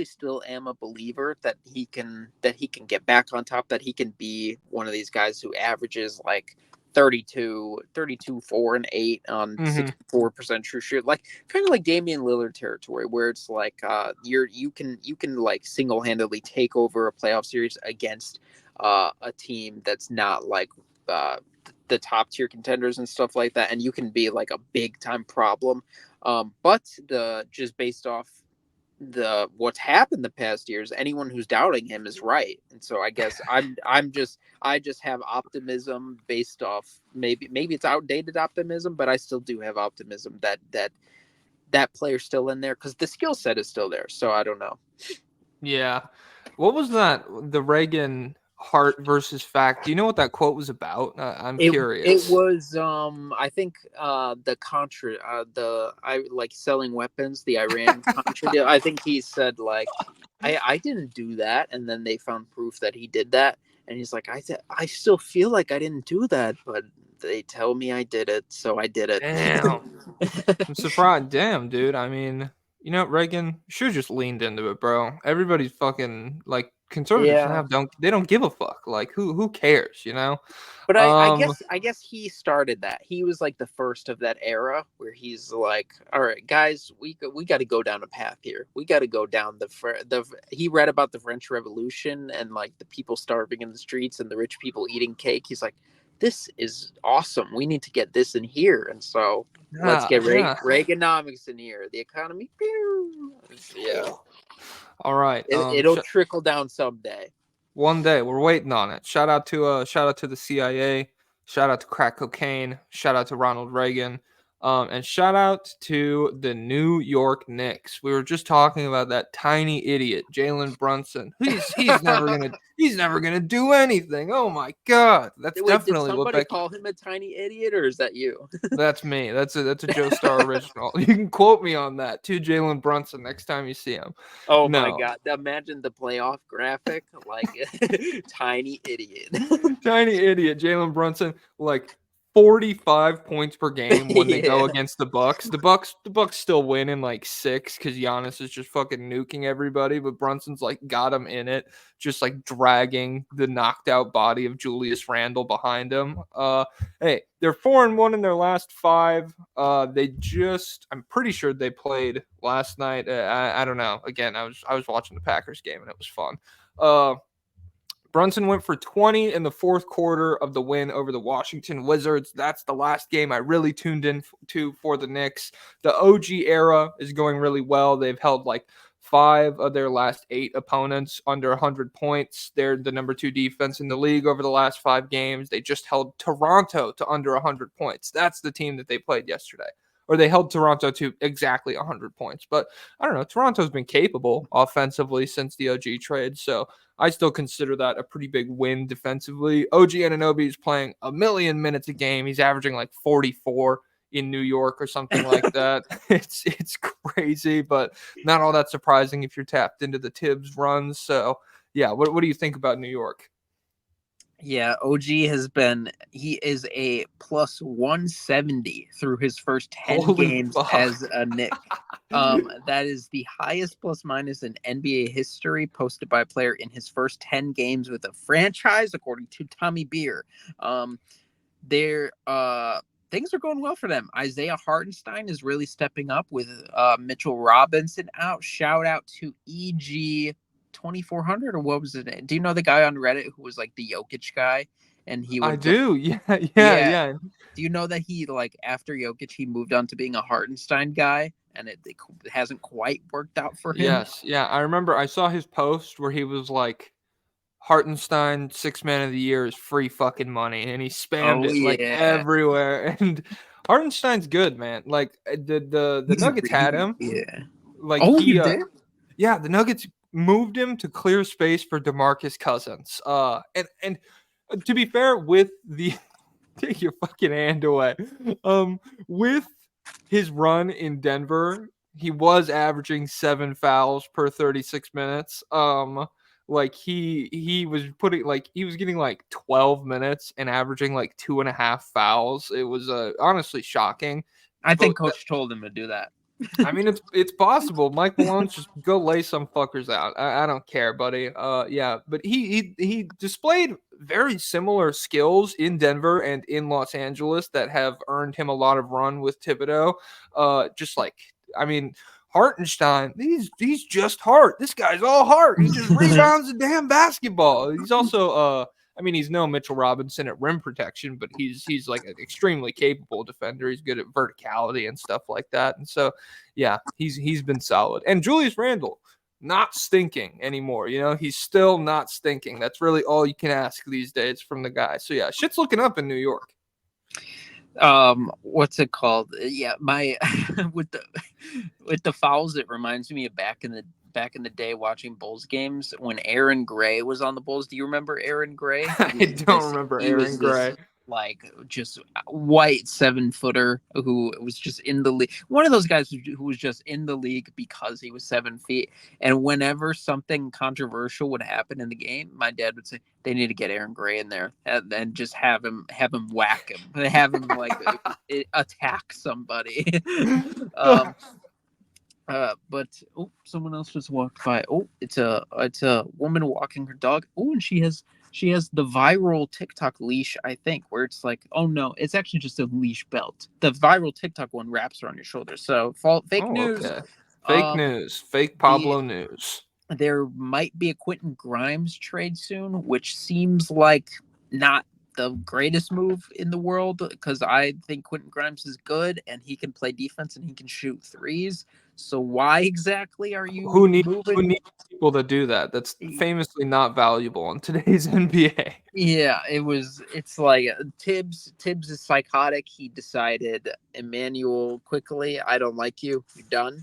still am a believer that he can get back on top, that he can be one of these guys who averages like 32, 4 and 8 on 64% true shoot, like kind of like Damian Lillard territory, where it's like you can like single-handedly take over a playoff series against a team that's not like the top tier contenders and stuff like that, and you can be like a big time problem. But just based off what's happened the past years, anyone who's doubting him is right. And so I guess I just have optimism based off, maybe it's outdated optimism, but I still do have optimism that player's still in there because the skill set is still there. So I don't know. Yeah. What was that? The Reagan Hart versus Fact. Do you know what that quote was about? I'm It curious. was I think the Contra I like selling weapons, the Iran Contra deal. I think he said like I didn't do that, and then they found proof that he did that, and he's like I still feel like I didn't do that, but they tell me I did it, so I did it. Damn. I'm surprised. Damn, dude. I mean, Reagan should have just leaned into it, bro. Everybody's fucking like conservatives Yeah. now don't give a fuck. Like who cares, you know? But Um I guess he started that. He was like the first of that era where he's like, "All right, guys, we got to go down a path here. We got to go down the." He read about the French Revolution and like the people starving in the streets and the rich people eating cake. He's like, "This is awesome. We need to get this in here." And so let's yeah, get yeah. Reaganomics in here. The economy, pew. Yeah, All right. it'll trickle down someday. One day we're waiting on it. Shout out to the CIA. Shout out to crack cocaine. Shout out to Ronald Reagan. And shout out to the New York Knicks. We were just talking about that tiny idiot, Jalen Brunson. He's never gonna do anything. Oh my god, that's Wait, did definitely what somebody Becky. call him a tiny idiot, or is that you? That's me. That's a Joe Star original. You can quote me on that to Jalen Brunson next time you see him. Oh my No, god! Imagine the playoff graphic, like tiny idiot. tiny idiot, Jalen Brunson, like 45 points per game when they go Yeah. against the Bucks. The Bucks still win in like 6 because Giannis is just fucking nuking everybody, but Brunson's like got him in it, just like dragging the knocked out body of Julius Randle behind him. Hey, they're 4-1 in their last 5. I'm pretty sure they played last night. I don't know. Again, I was watching the Packers game and it was fun. Brunson went for 20 in the fourth quarter of the win over the Washington Wizards. That's the last game I really tuned in to for the Knicks. The OG era is going really well. They've held like 5 of their last 8 opponents under 100 points. They're the number 2 defense in the league over the last 5 games. They just held Toronto to under 100 points. That's the team that they played yesterday. Or they held Toronto to exactly 100 points. But I don't know. Toronto's been capable offensively since the OG trade. So I still consider that a pretty big win defensively. OG Anunoby is playing a million minutes a game. He's averaging like 44 in New York or something like that. It's crazy, but not all that surprising if you're tapped into the Tibbs runs. So yeah, what do you think about New York? Yeah, OG he is a plus 170 through his first 10 Holy games fuck. as a Knick. That is the highest plus minus in NBA history posted by a player in his first 10 games with a franchise, according to Tommy Beer. They're things are going well for them. Isaiah Hartenstein is really stepping up with Mitchell Robinson out. Shout out to EG 2400, or what was it? Do you know the guy on Reddit who was like the Jokic guy, and he I would just do. Yeah, yeah, yeah. yeah. Do you know that he like after Jokic he moved on to being a Hartenstein guy, and it hasn't quite worked out for him? Yes, yeah. I remember I saw his post where he was like, Hartenstein 6 man of the year is free fucking money, and he spammed Oh it like yeah, everywhere. And Hartenstein's good, man. Like the he's Nuggets had really him. yeah. Like Oh, you did? yeah, the Nuggets moved him to clear space for DeMarcus Cousins. And to be fair, with the take your fucking hand away. With his run in Denver, he was averaging 7 fouls per 36 minutes. Like he was putting like he was getting like 12 minutes and averaging like 2.5 fouls. It was honestly shocking. I But think coach told him to do that. I mean, it's possible. Mike Malone's just go lay some fuckers out. I don't care, buddy. Yeah, but he displayed very similar skills in Denver and in Los Angeles that have earned him a lot of run with Thibodeau. Just like I mean, Hartenstein, he's just heart. This guy's all heart. He just rebounds the damn basketball. He's also I mean, he's no Mitchell Robinson at rim protection, but he's like an extremely capable defender. He's good at verticality and stuff like that. And so, yeah, he's been solid. And Julius Randle, not stinking anymore. He's still not stinking. That's really all you can ask these days from the guy. So yeah, shit's looking up in New York. What's it called? Yeah, my with the fouls, it reminds me of back in the day watching Bulls games when Aaron Gray was on the Bulls. Do you remember Aaron Gray? I don't remember Aaron Gray. Like just white 7-footer who was just in the league. One of those guys who was just in the league because he was 7 feet. And whenever something controversial would happen in the game, my dad would say they need to get Aaron Gray in there and just have him whack him, have him like attack somebody. But someone else just walked by. It's a woman walking her dog. And she has the viral TikTok leash, I think, where it's like, oh no, it's actually just a leash belt. The viral TikTok one wraps around your shoulder. So fake news. Okay. Fake news. Fake Pablo news. There might be a Quentin Grimes trade soon, which seems like not the greatest move in the world because I think Quentin Grimes is good and he can play defense and he can shoot threes. So why exactly are you who needs people to do that? That's famously not valuable in today's NBA. Yeah, it's like Tibbs is psychotic. He decided, Emmanuel, quickly, I don't like you. You're done.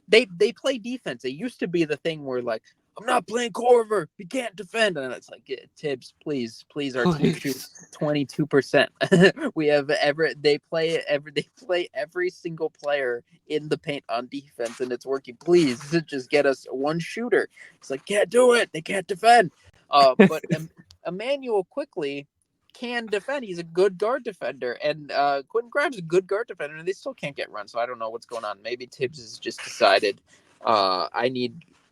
They play defense. It used to be the thing where like, I'm not playing Corver. He can't defend. And it's like, yeah, Tibbs, please. Our team shoots 22%. They play every single player in the paint on defense, and it's working. Please just get us one shooter. It's like, can't do it. They can't defend. But Emmanuel quickly can defend. He's a good guard defender, and Quentin Grimes is a good guard defender, and they still can't get run. So I don't know what's going on. Maybe Tibbs has just decided,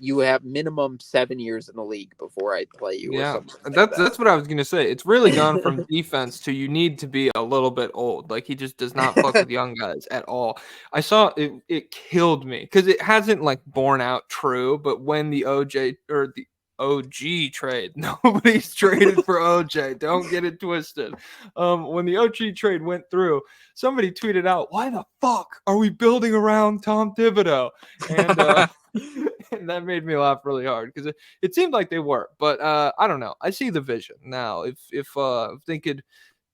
you have minimum 7 years in the league before I play you. Yeah, or something like that's what I was gonna say. It's really gone from defense to you need to be a little bit old. Like he just does not fuck with young guys at all. I saw it. It killed me because it hasn't like borne out true. But when the OJ or the OG trade, nobody's traded for OJ. Don't get it twisted. When the OG trade went through, somebody tweeted out, "Why the fuck are we building around Tom Thibodeau?" And and that made me laugh really hard because it seemed like they were, but I don't know. I see the vision now. If they could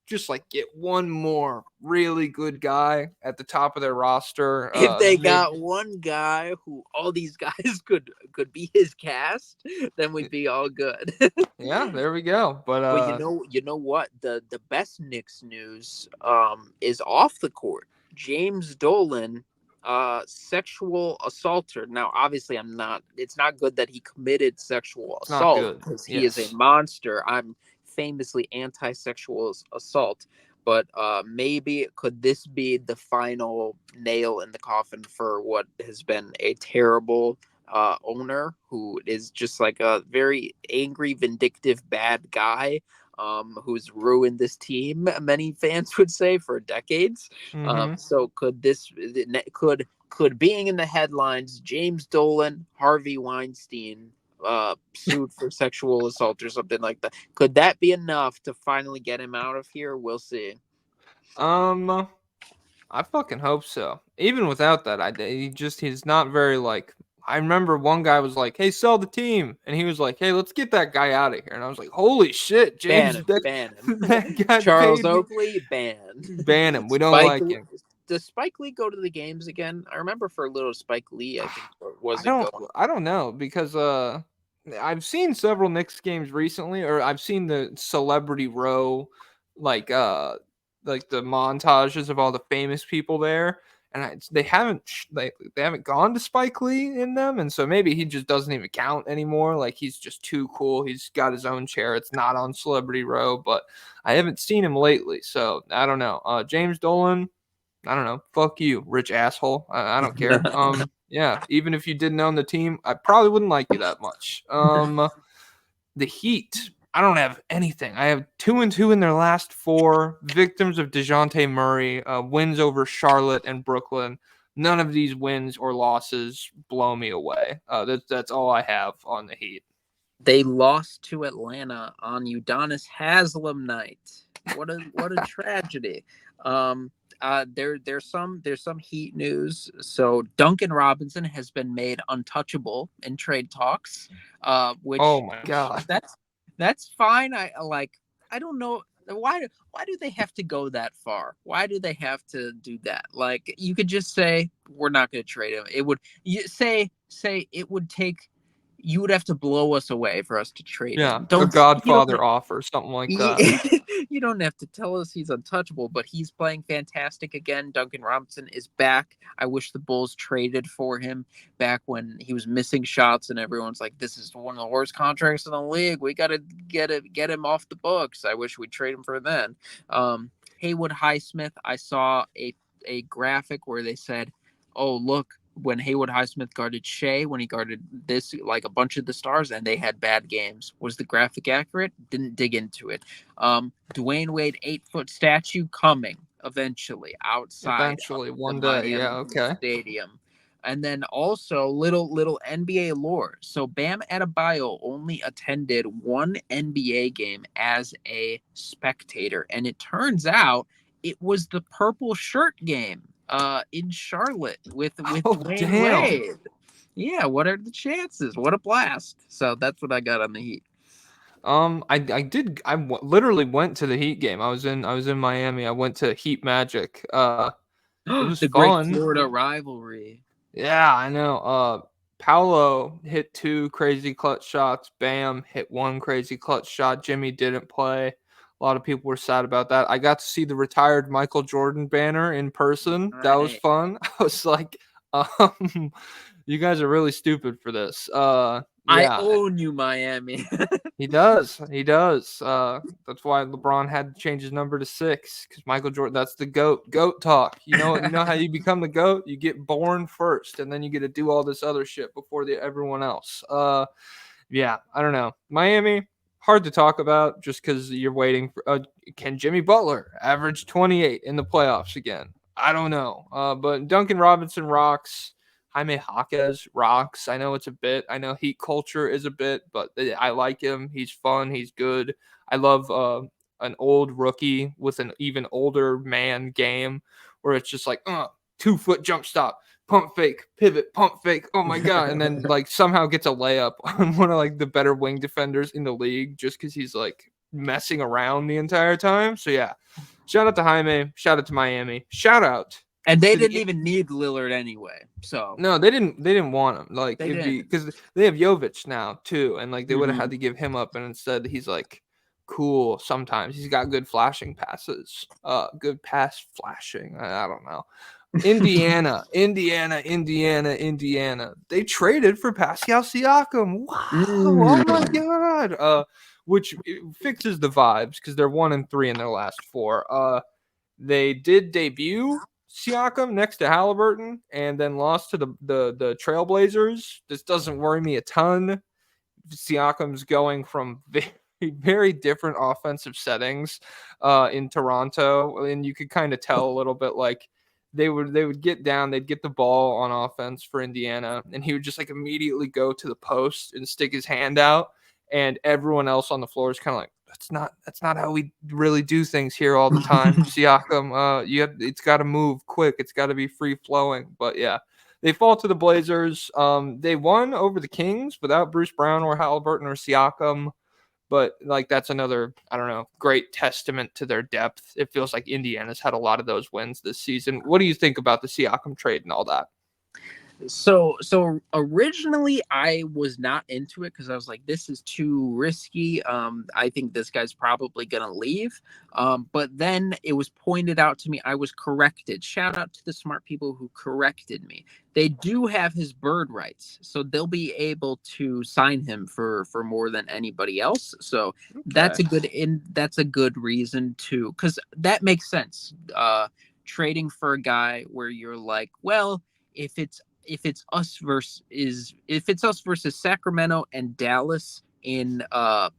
just like get one more really good guy at the top of their roster, if they got one guy who all these guys could be his cast, then we'd be all good. Yeah, there we go. But you know what? The best Knicks news is off the court. James Dolan, sexual assaulter. Now, obviously, it's not good that he committed sexual assault because he is a monster. I'm famously anti-sexual assault, but maybe could this be the final nail in the coffin for what has been a terrible owner who is just like a very angry, vindictive, bad guy who's ruined this team, many fans would say, for decades. So could being in the headlines, James Dolan, Harvey Weinstein sued for sexual assault or something like that, could that be enough to finally get him out of here? We'll see. I fucking hope so. Even without that, he's not very like. I remember one guy was like, "Hey, sell the team," and he was like, "Hey, let's get that guy out of here." And I was like, "Holy shit, James!" Ban him. That guy Charles Oakley, ban him. We don't like him. Does Spike Lee go to the games again? I remember for a little Spike Lee, I think I don't know because I've seen several Knicks games recently, or I've seen the Celebrity Row, like the montages of all the famous people there, and they haven't gone to Spike Lee in them, and so maybe he just doesn't even count anymore. Like he's just too cool. He's got his own chair. It's not on Celebrity Row, but I haven't seen him lately, so I don't know. James Dolan, I don't know. Fuck you, rich asshole. I don't care. Yeah, even if you didn't own the team, I probably wouldn't like you that much. The Heat, I don't have anything. I have 2-2 in their last 4. Victims of DeJounte Murray, wins over Charlotte and Brooklyn. None of these wins or losses blow me away. That's all I have on the Heat. They lost to Atlanta on Udonis Haslem night. What a tragedy. Um, there's some Heat news. So Duncan Robinson has been made untouchable in trade talks, Oh which my god. that's fine. I don't know why do they have to go that far? Why do they have to do that? Like you could just say we're not going to trade him. It would you say it would take you would have to blow us away for us to trade Yeah, him. a Don't you don't Godfather offer, something like that. you don't have to tell us he's untouchable, but he's playing fantastic again. Duncan Robinson is back. I wish the Bulls traded for him back when he was missing shots, and everyone's like, "This is one of the worst contracts in the league. We got to get him off the books." I wish we'd trade him for then. Haywood Highsmith, I saw a graphic where they said, "Oh, look, when Haywood Highsmith guarded Shea, when he guarded this, like a bunch of the stars, and they had bad games." Was the graphic accurate? Didn't dig into it. Dwayne Wade, 8-foot statue coming eventually outside of Eventually, the one day. Yeah, Miami Heat okay. Stadium. And then also little NBA lore. So Bam Adebayo only attended one NBA game as a spectator, and it turns out it was the purple shirt game in Charlotte with Oh Dwayne damn. Wade. Yeah, what are the chances? What a blast. So that's what I got on the Heat. Literally went to the Heat game. I was in Miami. I went to Heat Magic. It was The great fun. Florida rivalry. Yeah, I know. Paolo hit 2 crazy clutch shots. Bam hit 1 crazy clutch shot. Jimmy didn't play. A lot of people were sad about that. I got to see the retired Michael Jordan banner in person. That was Right. fun. I was like, you guys are really stupid for this. I Yeah, own you, Miami. he does. He does. That's why LeBron had to change his number to 6 because Michael Jordan. That's the goat. Goat talk. You know. You know how you become the goat. You get born first, and then you get to do all this other shit before everyone else. Yeah. I don't know. Miami, hard to talk about just because you're waiting for. Can Jimmy Butler average 28 in the playoffs again? I don't know. But Duncan Robinson rocks. Jaime Jaquez rocks. I know it's a bit. I know Heat culture is a bit, but I like him. He's fun. He's good. I love an old rookie with an even older man game where it's just like 2 foot jump stop, pump fake, pivot, pump fake. Oh my god! And then like somehow gets a layup on one of like the better wing defenders in the league just because he's like messing around the entire time. So yeah, shout out to Jaime. Shout out to Miami. Shout out And they to didn't the even need Lillard anyway. So no, they didn't. They didn't want him. Like they it'd be didn't. because they have Jovic now too, and like they would have Hmm. had to give him up, and instead he's like cool. Sometimes he's got good flashing passes. Good pass flashing. I don't know. Indiana. They traded for Pascal Siakam. Wow. Oh my Mm. god. Which fixes the vibes because they're 1-3 in their last 4. They did debut Siakam next to Halliburton and then lost to the Trailblazers. This doesn't worry me a ton. Siakam's going from very different offensive settings in Toronto, and you could kind of tell a little bit like they would get down, they'd get the ball on offense for Indiana, and he would just like immediately go to the post and stick his hand out, and everyone else on the floor is kind of like, that's not how we really do things here all the time. Siakam, it's got to move quick. It's got to be free flowing. But yeah, they fall to the Blazers. They won over the Kings without Bruce Brown or Halliburton or Siakam. But like that's another, I don't know, great testament to their depth. It feels like Indiana's had a lot of those wins this season. What do you think about the Siakam trade and all that? So originally I was not into it because I was like, this is too risky. I think this guy's probably gonna leave. But then it was pointed out to me, I was corrected. Shout out to the smart people who corrected me. They do have his bird rights, so they'll be able to sign him for more than anybody else. So Okay. that's a good reason to, because that makes sense. Trading for a guy where you're like, well, if if it's us versus Sacramento and Dallas in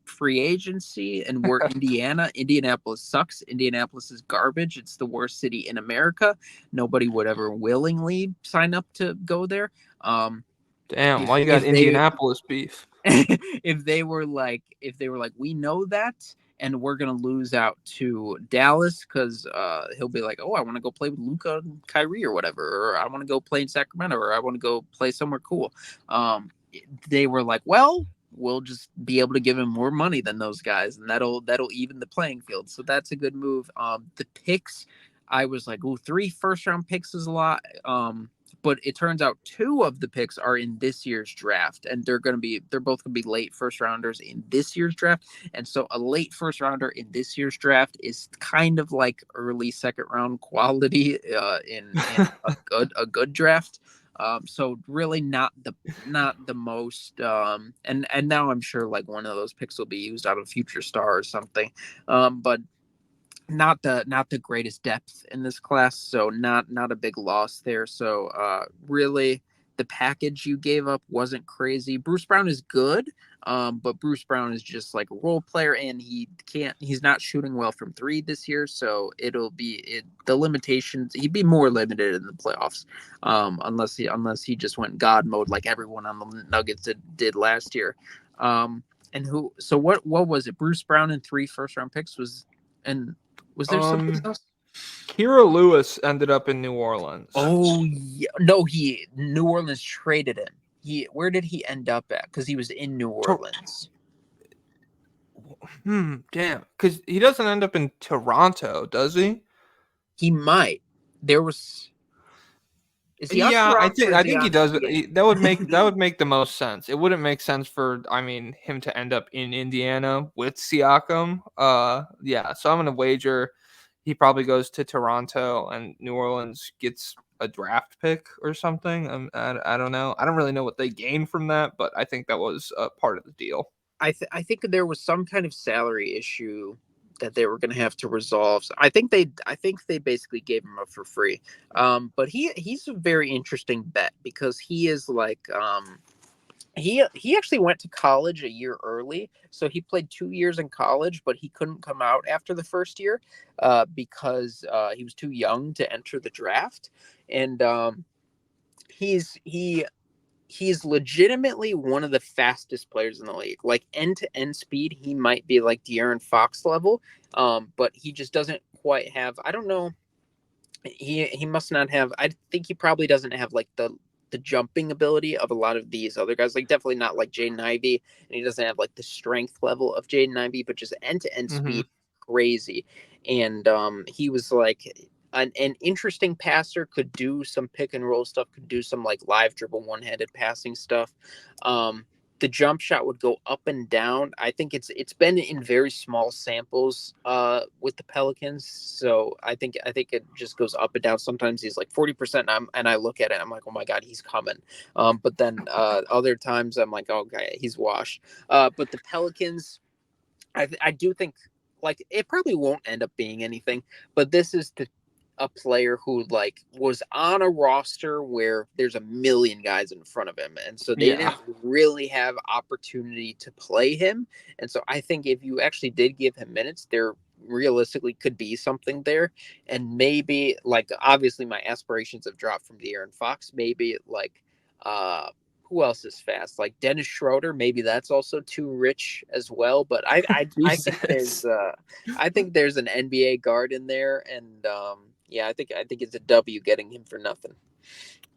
free agency, and we're Indianapolis sucks. Indianapolis is garbage. It's the worst city in America. Nobody would ever willingly sign up to go there. Damn, why you got If they Indianapolis beef? if they were like, we know that, and we're gonna lose out to Dallas because he'll be like, oh, I want to go play with Luka and Kyrie or whatever, or I want to go play in Sacramento, or I want to go play somewhere cool. They were like, well, we'll just be able to give him more money than those guys, and that'll even the playing field. So that's a good move. The picks, I was like, oh, 3 first-round picks is a lot. But it turns out 2 of the picks are in this year's draft, and they're both gonna be late first rounders in this year's draft. And so a late first rounder in this year's draft is kind of like early second round quality in a good draft. So really not the most. And now I'm sure like one of those picks will be used out of future star or something. But not the greatest depth in this class, so not a big loss there. So really the package you gave up wasn't crazy. Bruce Brown is good, but Bruce Brown is just like a role player, and he's not shooting well from 3 this year, so the limitations, he'd be more limited in the playoffs, unless he just went God mode like everyone on the Nuggets did last year. What was it? Bruce Brown and 3 first round picks was there something else? Kira Lewis ended up in New Orleans. Oh, yeah. No, New Orleans traded him. Where did he end up at? Because he was in New Orleans. Damn. Because he doesn't end up in Toronto, does he? He might. Is he Yeah, Toronto, I think he does. That would make the most sense. It wouldn't make sense for him to end up in Indiana with Siakam. Yeah. So I'm gonna wager he probably goes to Toronto and New Orleans gets a draft pick or something. I don't know. I don't really know what they gain from that, but I think that was a part of the deal. I think there was some kind of salary issue that they were going to have to resolve. So I think they basically gave him up for free. But he's a very interesting bet because he is like he actually went to college a year early, so he played 2 years in college, but he couldn't come out after the first year because he was too young to enter the draft, and he's legitimately one of the fastest players in the league. Like end-to-end speed, he might be like De'Aaron Fox level, but he just doesn't quite have. I don't know. He must not have. I think he probably doesn't have like the jumping ability of a lot of these other guys. Like definitely not like Jaden Ivey, and he doesn't have like the strength level of Jaden Ivey, but just end-to-end speed, crazy. And he was like an interesting passer, could do some pick and roll stuff, could do some like live dribble one-handed passing stuff. The jump shot would go up and down. I think it's been in very small samples with the Pelicans, so I think it just goes up and down. Sometimes he's like 40%, and I look at it, I'm like, oh my god, he's coming. But then other times I'm like, oh, okay, he's washed. But the Pelicans, I do think like it probably won't end up being anything, but this is a player who like was on a roster where there's a million guys in front of him, and so they didn't really have opportunity to play him. And so I think if you actually did give him minutes, there realistically could be something there. And maybe like obviously my aspirations have dropped from De'Aaron Fox. Maybe like who else is fast? Like Dennis Schroeder, maybe that's also too rich as well. But I think there's an NBA guard in there, and yeah, I think it's a W getting him for nothing.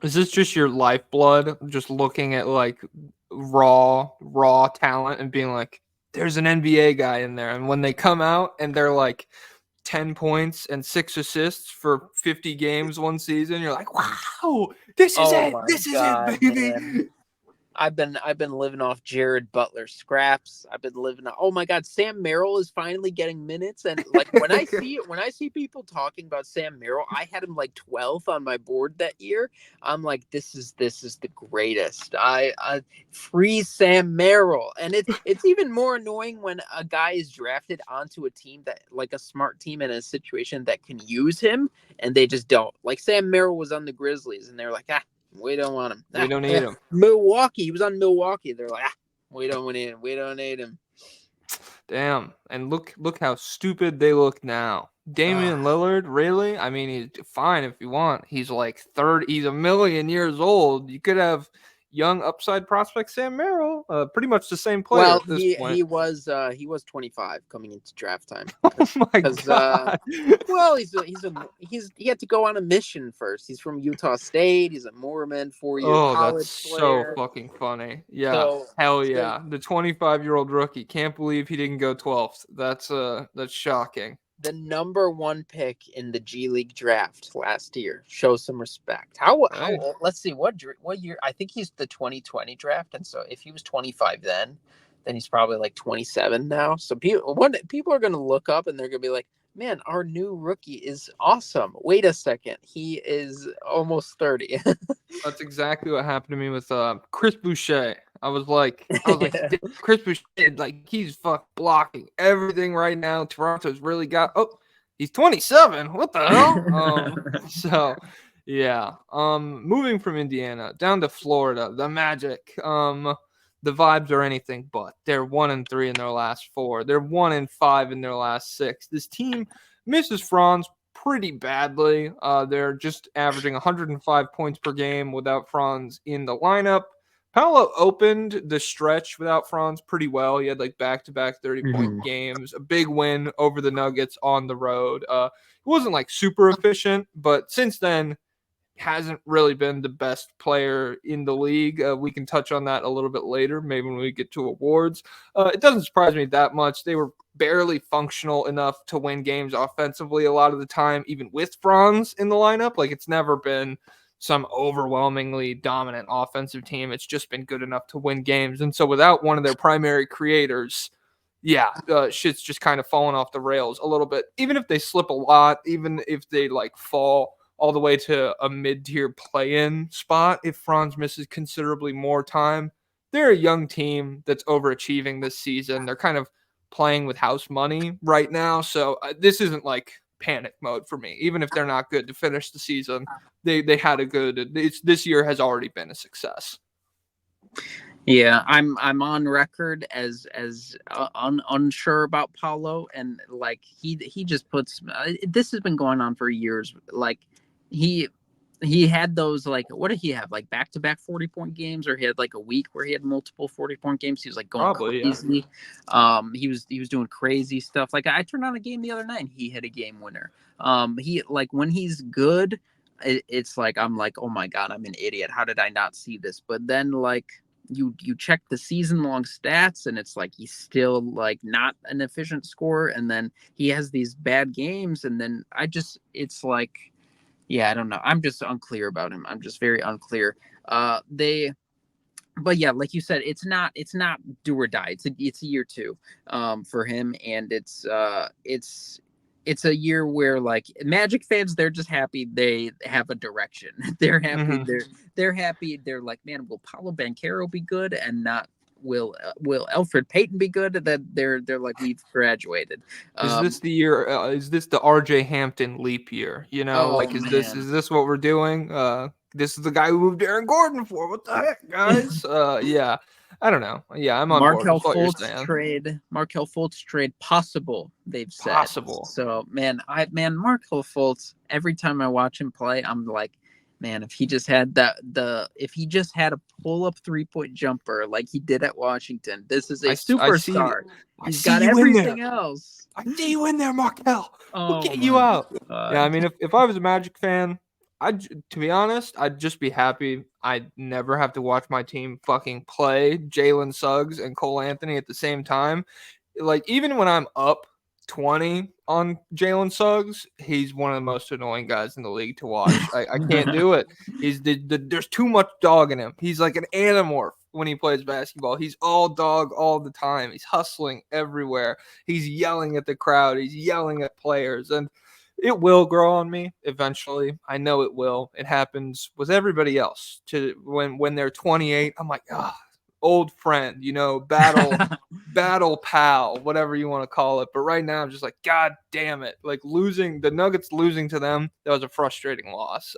Is this just your lifeblood? Just looking at like raw talent and being like, there's an NBA guy in there, and when they come out and they're like 10 points and 6 assists for 50 games one season, you're like, wow, this is it. This is it, baby. Man. I've been living off Jared Butler scraps. I've been living. Oh my God, Sam Merrill is finally getting minutes, and like when I see people talking about Sam Merrill, I had him like 12th on my board that year. I'm like, this is the greatest. I free Sam Merrill, and it's even more annoying when a guy is drafted onto a team that like a smart team in a situation that can use him, and they just don't. Like Sam Merrill was on the Grizzlies, and they're like, we don't want him. We don't need him. Milwaukee. He was on Milwaukee. They're like, we don't need him. We don't need him. Damn. And look how stupid they look now. Damian Lillard, really? I mean, he's fine if you want. He's like 30. He's a million years old. You could have young upside prospect Sam Merrill, pretty much the same player Well, at this point. he was 25 coming into draft time. Oh my Because god! well, he had to go on a mission first. He's from Utah State. He's a Mormon, 4-year Oh, that's college so player. fucking funny. Yeah, So hell so yeah. The 25-year-old rookie. Can't believe he didn't go 12th. That's shocking. the number one pick in the G League draft last year. Show some respect. How Hey. old? Let's see what year. I think he's the 2020 draft, and so if he was 25 then he's probably like 27 now. So people are going to look up and they're going to be like, "Man, our new rookie is awesome." Wait a second, he is almost 30. That's exactly what happened to me with Chris Boucher. I was like, Yeah. Chris Boucher, like he's fuck blocking everything right now. Toronto's really got. Oh, he's 27. What the hell? So yeah. Moving from Indiana down to Florida, the Magic. The vibes are anything but. They're 1-3 in their last 4. They're 1-5 in their last 6. This team misses Franz pretty badly. They're just averaging 105 points per game without Franz in the lineup. Paolo opened the stretch without Franz pretty well. He had like back-to-back 30-point games, a big win over the Nuggets on the road. It wasn't like super efficient, but since then hasn't really been the best player in the league. We can touch on that a little bit later, maybe when we get to awards. It doesn't surprise me that much. They were barely functional enough to win games offensively a lot of the time, even with Franz in the lineup. Like, it's never been some overwhelmingly dominant offensive team. It's just been good enough to win games. And so without one of their primary creators, shit's just kind of falling off the rails a little bit. Even if they slip a lot, even if they like fall all the way to a mid-tier play-in spot, if Franz misses considerably more time, they're a young team that's overachieving this season. They're kind of playing with house money right now. So this isn't like panic mode for me. Even if they're not good to finish the season, they had a good. This year has already been a success. Yeah, I'm on record as unsure about Paulo, and like he just puts this has been going on for years. Like he had those, like, what did he have, like back-to-back 40-point games, or he had like a week where he had multiple 40-point games. He was like going crazy. Yeah. He was doing crazy stuff. Like, I turned on a game the other night and he hit a game winner. He, like, when he's good, it's like I'm like, oh my god, I'm an idiot. How did I not see this? But then like you check the season long stats and it's like he's still like not an efficient scorer, and then he has these bad games, and then it's like, yeah, I don't know. I'm just unclear about him. I'm just very unclear. But yeah, like you said, it's not do or die. It's a year 2 for him, and it's a year where, like, Magic fans, they're just happy they have a direction. They're happy. Mm-hmm. They're happy. They're like, man, will Paolo Banchero be good, and not will Elfrid Payton be good? That they're like, we've graduated. Is this the year? Is this the RJ Hampton leap year? You know, Oh, like, is man. this what we're doing? This is the guy who moved Aaron Gordon for. What the heck, guys? Yeah, I don't know. Yeah, I'm on board Markelle with what you're Fultz saying. trade possible, they've said. Possible. So Markelle Fultz, every time I watch him play, I'm like, man, if he just had if he just had a pull-up 3-point jumper like he did at Washington, this is a superstar. He's got everything else. I see you in there, Markelle. We'll get you my out. God. Yeah, I mean, if I was a Magic fan, to be honest, I'd just be happy I'd never have to watch my team fucking play Jalen Suggs and Cole Anthony at the same time. Like, even when I'm up 20 on Jalen Suggs, he's one of the most annoying guys in the league to watch. I can't do it. There's too much dog in him. He's like an animorph when he plays basketball. He's all dog all the time. He's hustling everywhere. He's yelling at the crowd. He's yelling at players. And it will grow on me eventually. I know it will. It happens with everybody else. When they're 28, I'm like, old friend, battle pal, whatever you want to call it. But right now, I'm just like, God damn it! Like, the Nuggets losing to them, that was a frustrating loss.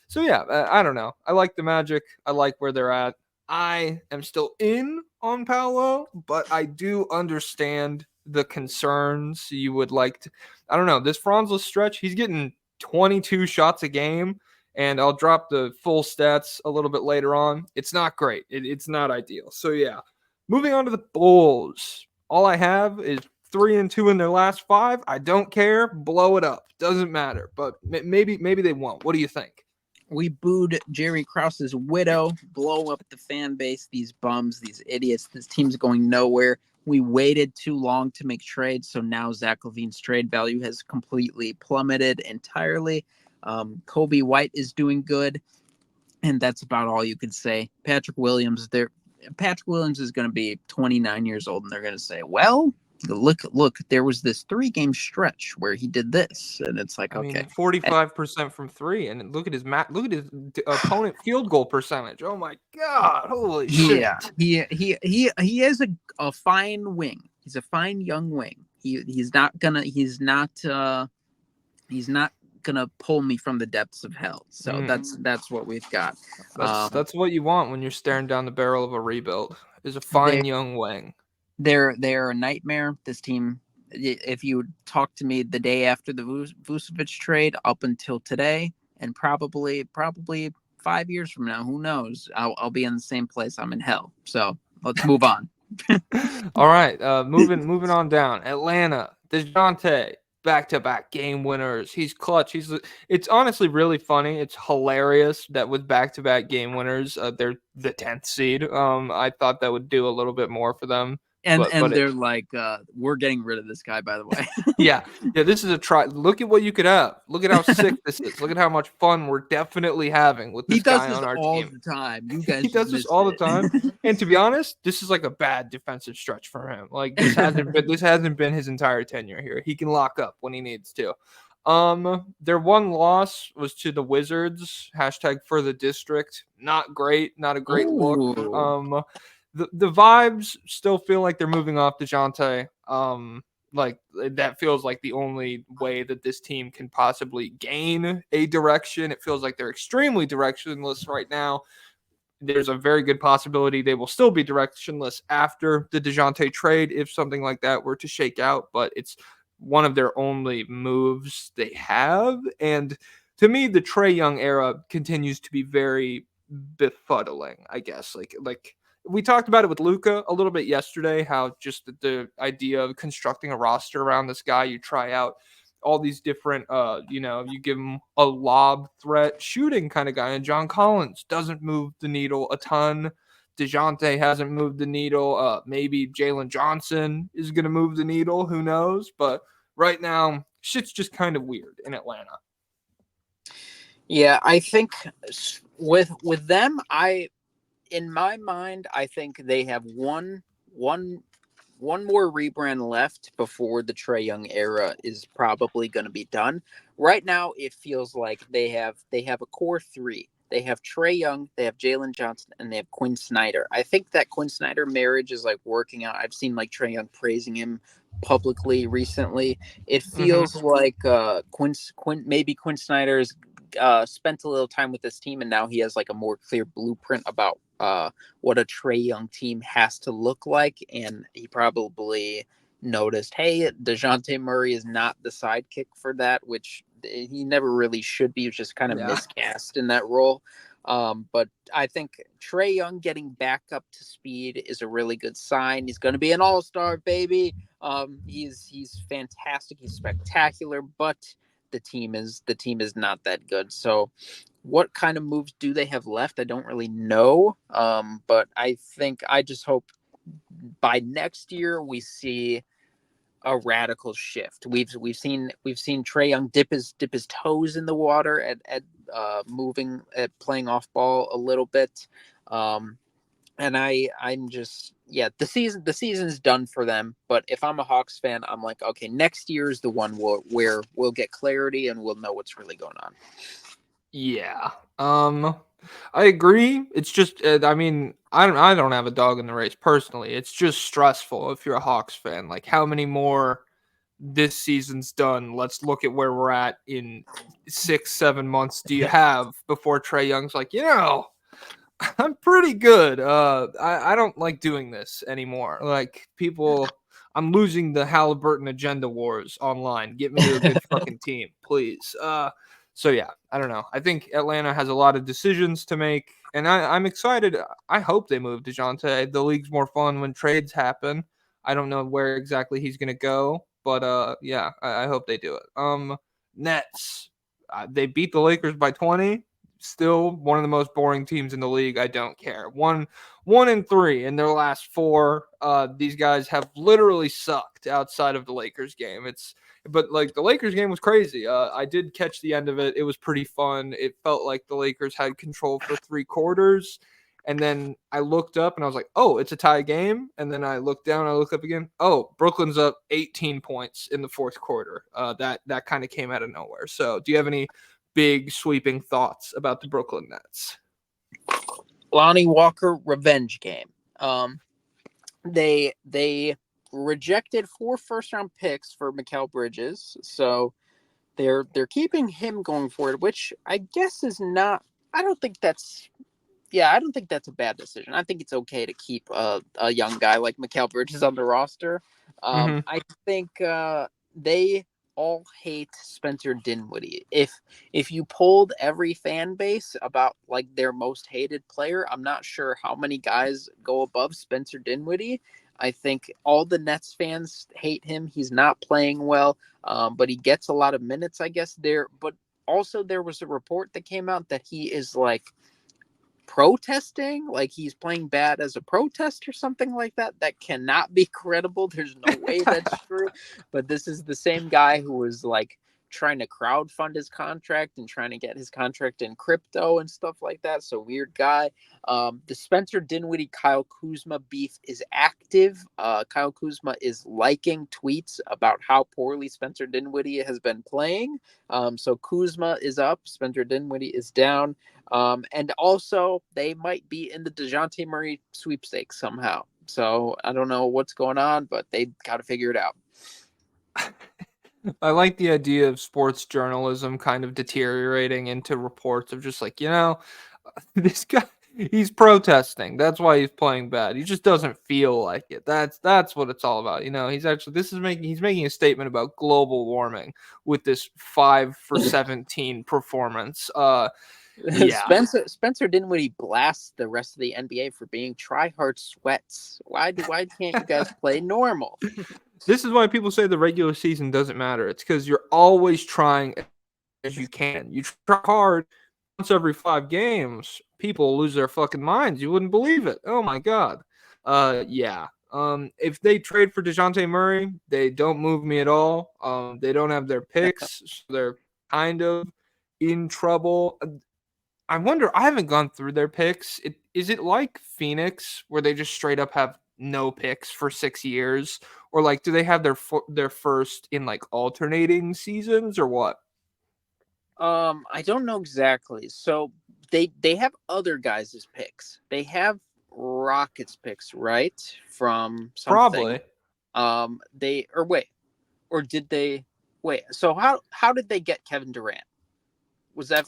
So yeah, I don't know. I like the Magic. I like where they're at. I am still in on Paolo, but I do understand the concerns. You would like to, I don't know, this Franzless stretch, he's getting 22 shots a game. And I'll drop the full stats a little bit later on. It's not great. It's not ideal. So yeah, moving on to the Bulls. All I have is 3-2 in their last 5. I don't care. Blow it up. Doesn't matter. But maybe they won't. What do you think? We booed Jerry Krause's widow, blow up the fan base, these bums, these idiots. This team's going nowhere. We waited too long to make trades, so now Zach LaVine's trade value has completely plummeted entirely. Kobe White is doing good, and that's about all you can say. Patrick Williams is going to be 29 years old, and they're going to say, well, look, there was this 3-game stretch where he did this, and it's like, okay. 45% from 3, and look at his opponent field goal percentage. Oh my god, holy shit. Yeah, he is a fine wing. He's a fine young wing. He's not gonna pull me from the depths of hell. So that's what we've got. That's what you want when you're staring down the barrel of a rebuild. Is a fine young wing. They're a nightmare. This team, if you talk to me the day after the Vucevic trade up until today, and probably 5 years from now, who knows? I'll be in the same place. I'm in hell. So let's move on. All right, moving on down. Atlanta, DeJounte, back-to-back game winners. He's clutch. It's honestly really funny. It's hilarious that with back-to-back game winners, they're the 10th seed. I thought that would do a little bit more for them. And they're like, we're getting rid of this guy, by the way. yeah, this is a try. Look at what you could have. Look at how sick this is. Look at how much fun we're definitely having with this guy on our team. He does this all the time. You guys, he does this all the time. And to be honest, this is like a bad defensive stretch for him. Like this hasn't been his entire tenure here. He can lock up when he needs to. Their one loss was to the Wizards. # for the district. Not great. Not a great look. The vibes still feel like they're moving off DeJounte. Like that feels like the only way that this team can possibly gain a direction. It feels like they're extremely directionless right now. There's a very good possibility they will still be directionless after the DeJounte trade if something like that were to shake out, but it's one of their only moves they have. And to me, the Trae Young era continues to be very befuddling, I guess. Like we talked about it with Luka a little bit yesterday, how just the idea of constructing a roster around this guy, you try out all these different, you give him a lob threat shooting kind of guy. And John Collins doesn't move the needle a ton. DeJounte hasn't moved the needle. Maybe Jalen Johnson is going to move the needle. Who knows? But right now, shit's just kind of weird in Atlanta. Yeah, I think with them, in my mind, I think they have one more rebrand left before the Trae Young era is probably going to be done. Right now, it feels like they have a core 3. They have Trae Young, they have Jalen Johnson, and they have Quinn Snyder. I think that Quinn Snyder marriage is like working out. I've seen like Trae Young praising him publicly recently. It feels like Quinn Snyder's spent a little time with this team, and now he has like a more clear blueprint about what a Trae Young team has to look like. And he probably noticed, hey, DeJounte Murray is not the sidekick for that, which he never really should be. He was just kind of miscast in that role. But I think Trae Young getting back up to speed is a really good sign. He's going to be an all-star, baby. He's fantastic. He's spectacular, but the team is not that good. So what kind of moves do they have left? I don't really know. But I just hope by next year we see a radical shift. We've seen Trae Young dip his toes in the water at moving, at playing off ball a little bit. And I'm just, the season's done for them. But if I'm a Hawks fan, I'm like, okay, next year is the one where we'll get clarity and we'll know what's really going on. Yeah. I agree. It's just, I don't have a dog in the race personally. It's just stressful if you're a Hawks fan. Like, how many more this season's done? Let's look at where we're at in 6-7 months. Do you have before Trae Young's like, I'm pretty good. I don't like doing this anymore. Like I'm losing the Halliburton agenda wars online. Get me to a good fucking team, please. So yeah, I don't know. I think Atlanta has a lot of decisions to make, and I'm excited. I hope they move DeJounte. The league's more fun when trades happen. I don't know where exactly he's gonna go, but yeah, I hope they do it. Nets. They beat the Lakers by 20. Still one of the most boring teams in the league. I don't care. 1-3 in their last four. These guys have literally sucked outside of the Lakers game. But like the Lakers game was crazy. I did catch the end of it. It was pretty fun. It felt like the Lakers had control for 3 quarters. And then I looked up and I was like, oh, it's a tie game. And then I looked down, I looked up again. Oh, Brooklyn's up 18 points in the fourth quarter. That kind of came out of nowhere. So do you have any big sweeping thoughts about the Brooklyn Nets? Lonnie Walker revenge game. They rejected 4 first-round picks for Mikal Bridges, so they're keeping him going forward, which I guess is not. I don't think that's a bad decision. I think it's okay to keep a young guy like Mikal Bridges on the roster. I think they all hate Spencer Dinwiddie. If you polled every fan base about like their most hated player, I'm not sure how many guys go above Spencer Dinwiddie. I think all the Nets fans hate him. He's not playing well, but he gets a lot of minutes, I guess, there. But also there was a report that came out that he is like protesting, like he's playing bad as a protest or something like that. That cannot be credible. There's no way that's true. But this is the same guy who was like trying to crowdfund his contract and trying to get his contract in crypto and stuff like that. So weird guy. The Spencer Dinwiddie Kyle Kuzma beef is active. Kyle Kuzma is liking tweets about how poorly Spencer Dinwiddie has been playing. So Kuzma is up, Spencer Dinwiddie is down. And also they might be in the DeJounte Murray sweepstakes somehow. So I don't know what's going on, but they got to figure it out. I like the idea of sports journalism kind of deteriorating into reports of just like, this guy, he's protesting. That's why he's playing bad. He just doesn't feel like it. That's what it's all about. He's making a statement about global warming with this 5 for 17 performance. Yeah. Spencer Dinwiddie blasts the rest of the NBA for being try-hard sweats. Why can't you guys play normal? This is why people say the regular season doesn't matter. It's because you're always trying as you can. You try hard once every 5 games. People lose their fucking minds. You wouldn't believe it. Oh my god. Yeah. If they trade for DeJounte Murray, they don't move me at all. They don't have their picks, so they're kind of in trouble. I wonder. I haven't gone through their picks. Is it like Phoenix where they just straight up have no picks for 6 years, or like do they have their first in like alternating seasons or what? I don't know exactly. So they have other guys' picks. They have Rockets picks, right? From something. Probably. Did they wait? So how did they get Kevin Durant? Was that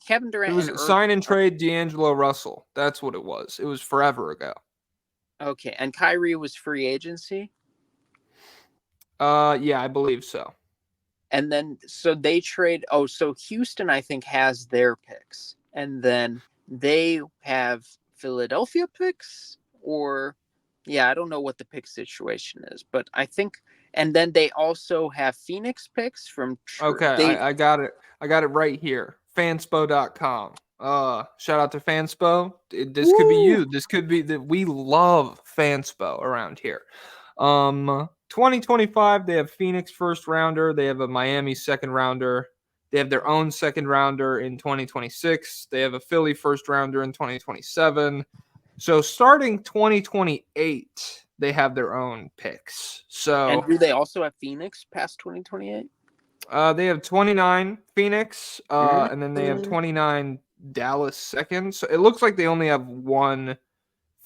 Kevin It Durant and was sign and trade D'Angelo Russell. That's what it was. It was forever ago. Okay, and Kyrie was free agency? Yeah, I believe so. And then so they trade so Houston I think has their picks. And then they have Philadelphia picks I don't know what the pick situation is, but I think and then they also have Phoenix picks from I got it. I got it right here. Fanspo.com. Shout out to Fanspo. This could be you. This could be that we love Fanspo around here. 2025, they have Phoenix first rounder. They have a Miami second rounder. They have their own second rounder in 2026. They have a Philly first rounder in 2027. So starting 2028, they have their own picks. So and do they also have Phoenix past 2028? They have 29 Phoenix, and then they have 29 Dallas second. So it looks like they only have one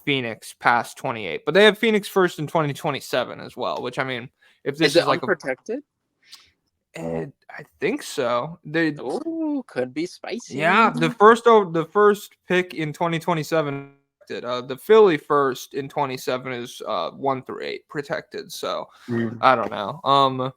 Phoenix past 28, but they have Phoenix first in 2027 as well. Which I mean, if this is like unprotected, I think so. Could be spicy. Yeah, the first pick in 2027. The Philly first in 27 is 1 through 8 protected. So I don't know.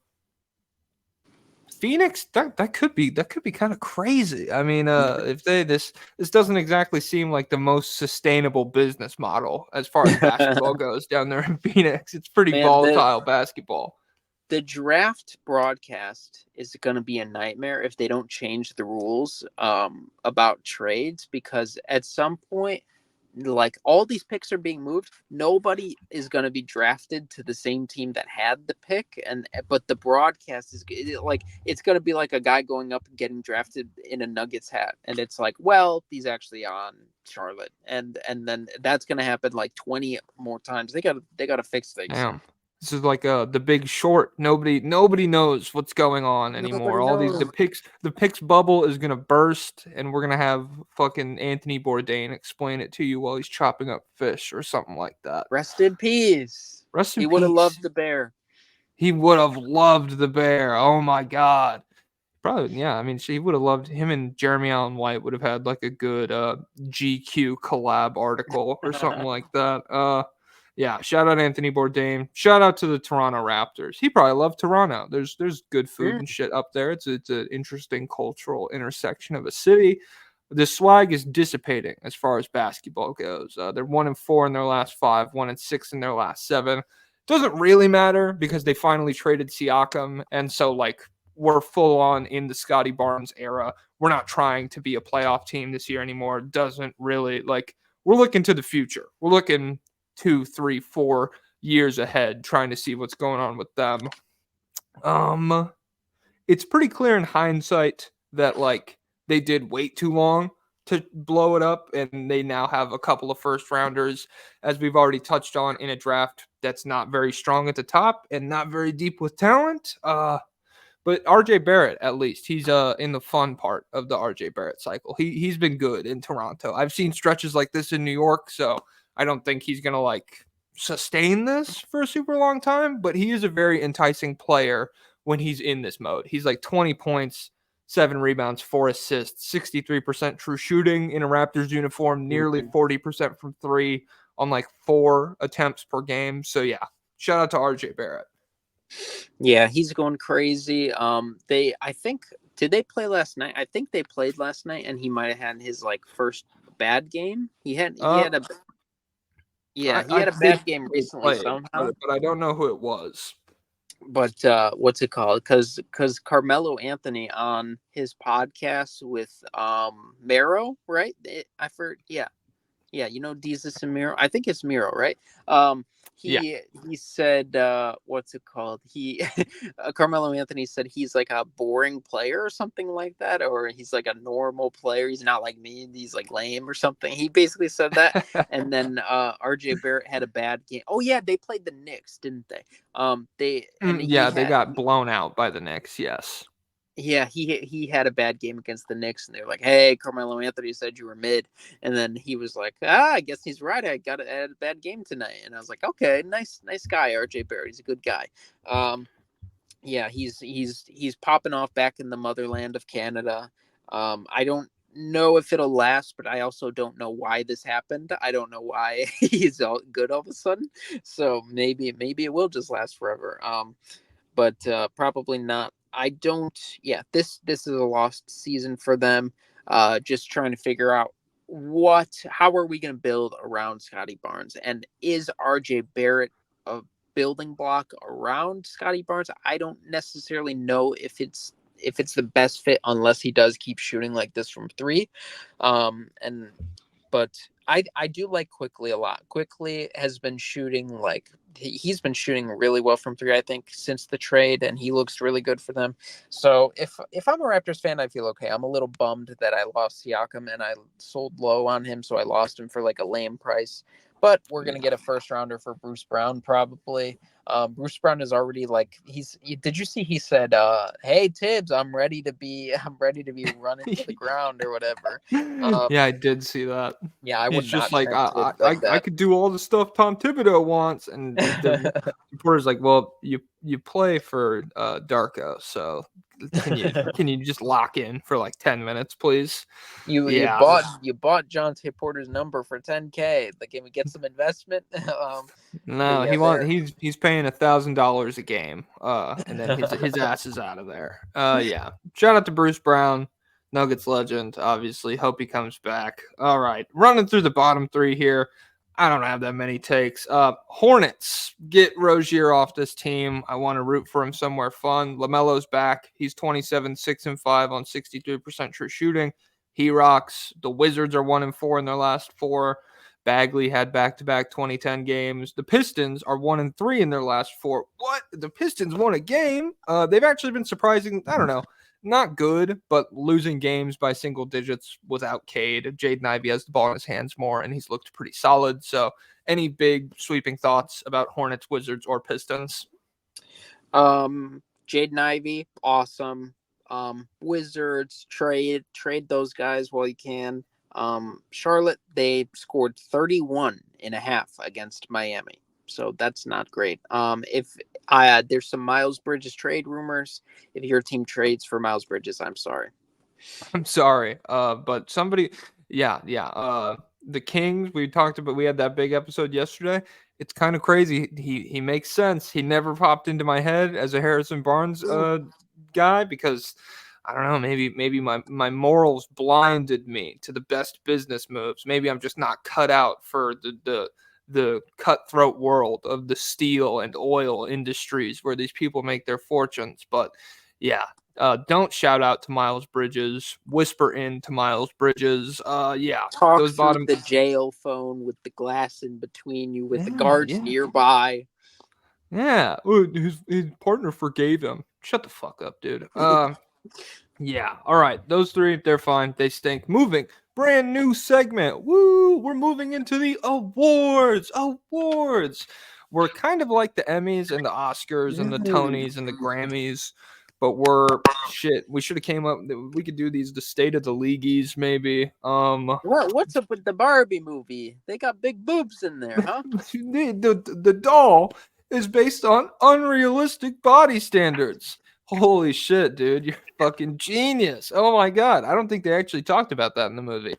Phoenix, that could be kind of crazy. I mean, if this doesn't exactly seem like the most sustainable business model as far as basketball goes down there in Phoenix. It's pretty Man, volatile basketball. the draft broadcast is going to be a nightmare if they don't change the rules about trades, because at some point, like, all these picks are being moved. Nobody is going to be drafted to the same team that had the pick, but the broadcast is like, it's going to be like a guy going up and getting drafted in a Nuggets hat, and it's like, well, he's actually on Charlotte, and then that's going to happen like 20 more times. They got to fix things. Damn. This is like The Big Short. Nobody knows what's going on anymore. Nobody knows. The picks bubble is gonna burst, and we're gonna have fucking Anthony Bourdain explain it to you while he's chopping up fish or something like that. Rest in peace. Rest in He would have peace. loved the bear. He would have loved the bear. Oh my god. Probably, yeah. I mean, he would have loved him, and Jeremy Allen White would have had like a good GQ collab article or something like that. Yeah. Shout out Anthony Bourdain. Shout out to the Toronto Raptors. He probably loved Toronto. There's good food and shit up there. It's an interesting cultural intersection of a city. The swag is dissipating as far as basketball goes. They're 1-4 in their last 5, 1-6 in their last 7. Doesn't really matter because they finally traded Siakam, and so like, we're full on in the Scotty Barnes era. We're not trying to be a playoff team this year anymore. Doesn't really, like, we're looking to the future. We're looking 2, 3, 4 years ahead, trying to see what's going on with them. It's pretty clear in hindsight that like they did wait too long to blow it up, and they now have a couple of first rounders, as we've already touched on, in a draft that's not very strong at the top and not very deep with talent. But RJ Barrett, at least, he's in the fun part of the RJ Barrett cycle. He's been good in Toronto. I've seen stretches like this in New York, so I don't think he's gonna like sustain this for a super long time. But he is a very enticing player when he's in this mode. He's like 20 points, 7 rebounds, 4 assists, 63% true shooting in a Raptors uniform, nearly 40% from 3 on like 4 attempts per game. So yeah, shout out to RJ Barrett. Yeah, he's going crazy. I think, did they play last night? I think they played last night, and he might have had his like first bad game. He had a bad game recently somehow, but I don't know who it was. But what's it called? Because Carmelo Anthony on his podcast with Mero, right? Yeah, you know Jesus and Miro. I think it's Miro, right? He said, what's it called? He Carmelo Anthony said he's like a boring player or something like that, or he's like a normal player. He's not like me. He's like lame or something. He basically said that. And then RJ Barrett had a bad game. Oh yeah, they played the Knicks, didn't they? They got blown out by the Knicks. Yes. Yeah, he had a bad game against the Knicks, and they were like, "Hey, Carmelo Anthony said you were mid," and then he was like, I guess he's right. I had a bad game tonight," and I was like, "Okay, nice guy, RJ Barrett. He's a good guy." Yeah, he's popping off back in the motherland of Canada. I don't know if it'll last, but I also don't know why this happened. I don't know why he's all good all of a sudden. So maybe it will just last forever. But probably not. I don't. Yeah, this is a lost season for them. Just trying to figure out how are we going to build around Scotty Barnes, and is RJ Barrett a building block around Scotty Barnes? I don't necessarily know if it's the best fit unless he does keep shooting like this from 3. But I do like Quickly a lot. Quickly has been shooting like he's been shooting really well from 3, I think, since the trade, and he looks really good for them. So if I'm a Raptors fan, I feel okay. I'm a little bummed that I lost Siakam and I sold low on him, so I lost him for like a lame price. But we're gonna get a first rounder for Bruce Brown probably. Bruce Brown is already like did you see he said, "Hey Tibbs, I'm ready to be running to the ground or whatever." Yeah, I did see that. Yeah, I would He's not just like, that. I could do all the stuff Tom Thibodeau wants, and the reporter's like, well, you play for Darko, so Can you just lock in for like 10 minutes, please? You bought Jonte Porter's number for $10K. Like, can we get some investment? No, yeah, he's paying $1,000 a game. And then his ass is out of there. Yeah. Shout out to Bruce Brown, Nuggets legend, obviously. Hope he comes back. All right. Running through the bottom three here. I don't have that many takes. Hornets, get Rozier off this team. I want to root for him somewhere fun. LaMelo's back. He's 27, 6-5 on 63% true shooting. He rocks. The Wizards are 1-4 in their last 4. Bagley had back-to-back 2010 games. The Pistons are 1-3 in their last 4. What? The Pistons won a game? They've actually been surprising. I don't know. Not good, but losing games by single digits without Cade. Jaden Ivey has the ball in his hands more, and he's looked pretty solid. So, any big sweeping thoughts about Hornets, Wizards, or Pistons? Jaden Ivey, awesome. Wizards, trade those guys while you can. Charlotte, they scored 31.5 against Miami. So that's not great. If there's some Miles Bridges trade rumors. If your team trades for Miles Bridges, I'm sorry. I'm sorry. But somebody, the Kings, we talked about, we had that big episode yesterday. It's kind of crazy. He makes sense. He never popped into my head as a Harrison Barnes guy because I don't know, maybe my morals blinded me to the best business moves. Maybe I'm just not cut out for the cutthroat world of the steel and oil industries where these people make their fortunes. But yeah, don't shout out to Miles Bridges. Whisper in to Miles Bridges. Talk those bottom the jail phone with the glass in between you with the guards nearby. Yeah, his partner forgave him. Shut the fuck up, dude. Yeah, all right. Those three, they're fine. They stink. Moving. Brand new segment. Woo! We're moving into the awards. We're kind of like the Emmys and the Oscars and the Tonys and the Grammys, but we should have came up. We could do these the state of the leagueies maybe. What's up with the Barbie movie? They got big boobs in there, huh? the doll is based on unrealistic body standards. Holy shit, dude. You're fucking genius. Oh my god. I don't think they actually talked about that in the movie.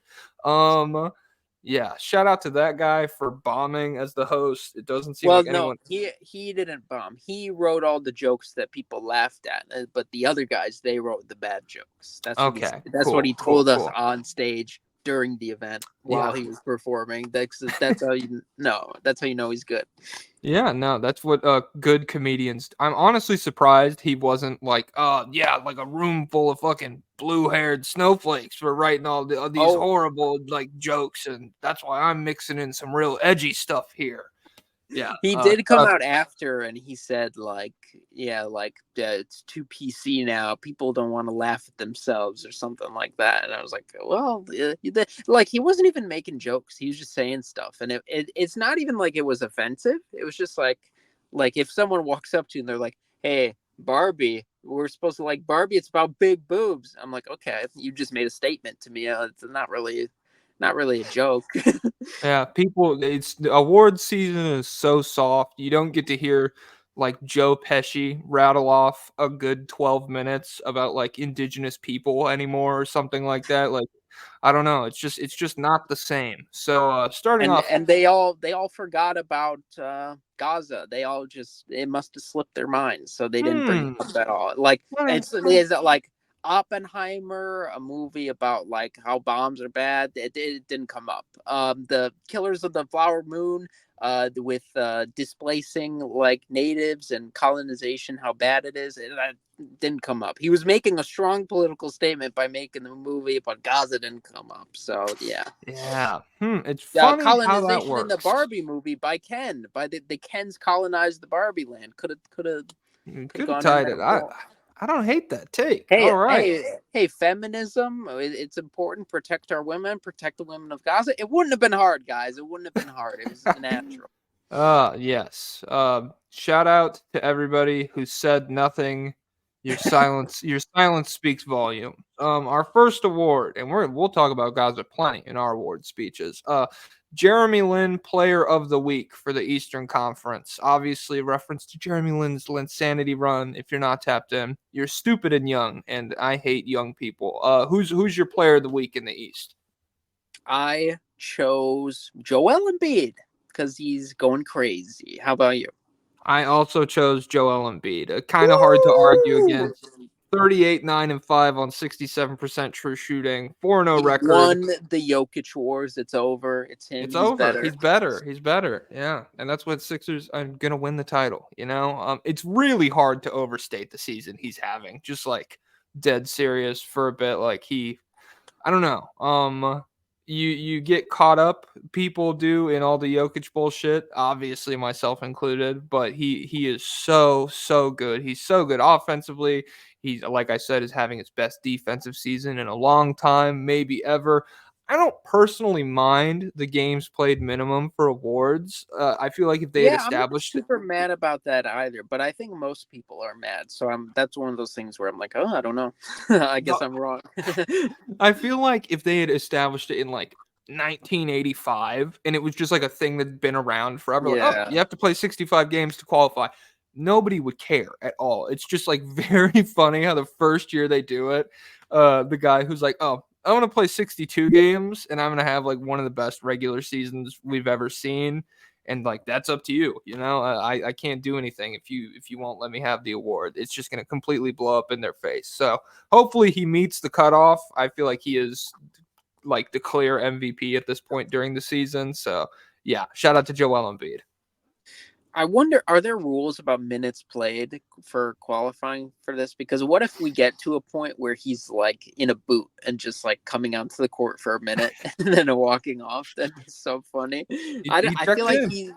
Yeah, shout out to that guy for bombing as the host. It doesn't seem like anyone. He didn't bomb. He wrote all the jokes that people laughed at, but the other guys, they wrote the bad jokes. That's what he told us on stage during the event while he was performing. That's how you know. That's how you know he's good. Yeah, no, that's what good comedians. I'm honestly surprised he wasn't like like a room full of fucking blue-haired snowflakes for writing all these horrible like jokes, and that's why I'm mixing in some real edgy stuff here. Yeah, he did come out after, and he said it's too PC now. People don't want to laugh at themselves or something like that. And I was like, well, he wasn't even making jokes. He was just saying stuff, and it's not even like it was offensive. It was just like if someone walks up to you and they're like, "Hey, Barbie, we're supposed to like Barbie. It's about big boobs." I'm like, okay, you just made a statement to me. It's not really a joke. Yeah, it's award season is so soft. You don't get to hear like Joe Pesci rattle off a good 12 minutes about like indigenous people anymore or something like that. Like, I don't know. It's just not the same. So starting off, and they all forgot about Gaza. It must have slipped their minds, so they didn't bring it up at all. Like is it like Oppenheimer, a movie about like how bombs are bad? It didn't come up. The Killers of the Flower Moon, with displacing like natives and colonization, how bad it is, that didn't come up. He was making a strong political statement by making the movie, but Gaza didn't come up. So yeah. It's funny colonization how that works. In the Barbie movie by Ken, by the Kens colonized the Barbie land. Could have tied it. I don't hate that take. Hey, all right. Hey, feminism. It's important. Protect our women. Protect the women of Gaza. It wouldn't have been hard, guys. It wouldn't have been hard. It was natural. Yes. Shout out to everybody who said nothing Your silence speaks volume. Our first award, and we'll talk about guys with plenty in our award speeches. Jeremy Lin, Player of the Week for the Eastern Conference. Obviously, a reference to Jeremy Lin's Linsanity run. If you're not tapped in, you're stupid and young, and I hate young people. Who's your Player of the Week in the East? I chose Joel Embiid because he's going crazy. How about you? I also chose Joel Embiid. Kind of hard to argue Woo! against. 38, 9, and 5 on 67% true shooting, 4-0 He record. won the Jokic wars. It's over. It's him. It's He's over. better. He's better. He's better. Yeah, and that's what Sixers are gonna win the title. It's really hard to overstate the season he's having. Just like dead serious for a bit. I don't know. You get caught up, people do, in all the Jokic bullshit, obviously myself included, but he is so good. He's so good offensively. He's, like I said, is having his best defensive season in a long time, maybe ever. I don't personally mind the games played minimum for awards. I feel like if they had Yeah, I'm not established it. super mad about that either, but I think most people are mad. So that's one of those things where I'm like, oh, I don't know. I guess I'm wrong. I feel like if they had established it in like 1985 and it was just like a thing that'd been around forever, like, oh, Yeah. you have to play 65 games to qualify, nobody would care at all. It's just like very funny how the first year they do it, the guy who's like, oh, I want to play 62 games and I'm going to have like one of the best regular seasons we've ever seen. And like that's up to you, I can't do anything if you won't let me have the award. It's just going to completely blow up in their face. So hopefully he meets the cutoff. I feel like he is like the clear MVP at this point during the season. So yeah, shout out to Joel Embiid. I wonder, are there rules about minutes played for qualifying for this? Because what if we get to a point where he's like in a boot and just like coming onto the court for a minute and then walking off? That'd be so funny. He I feel checked like in.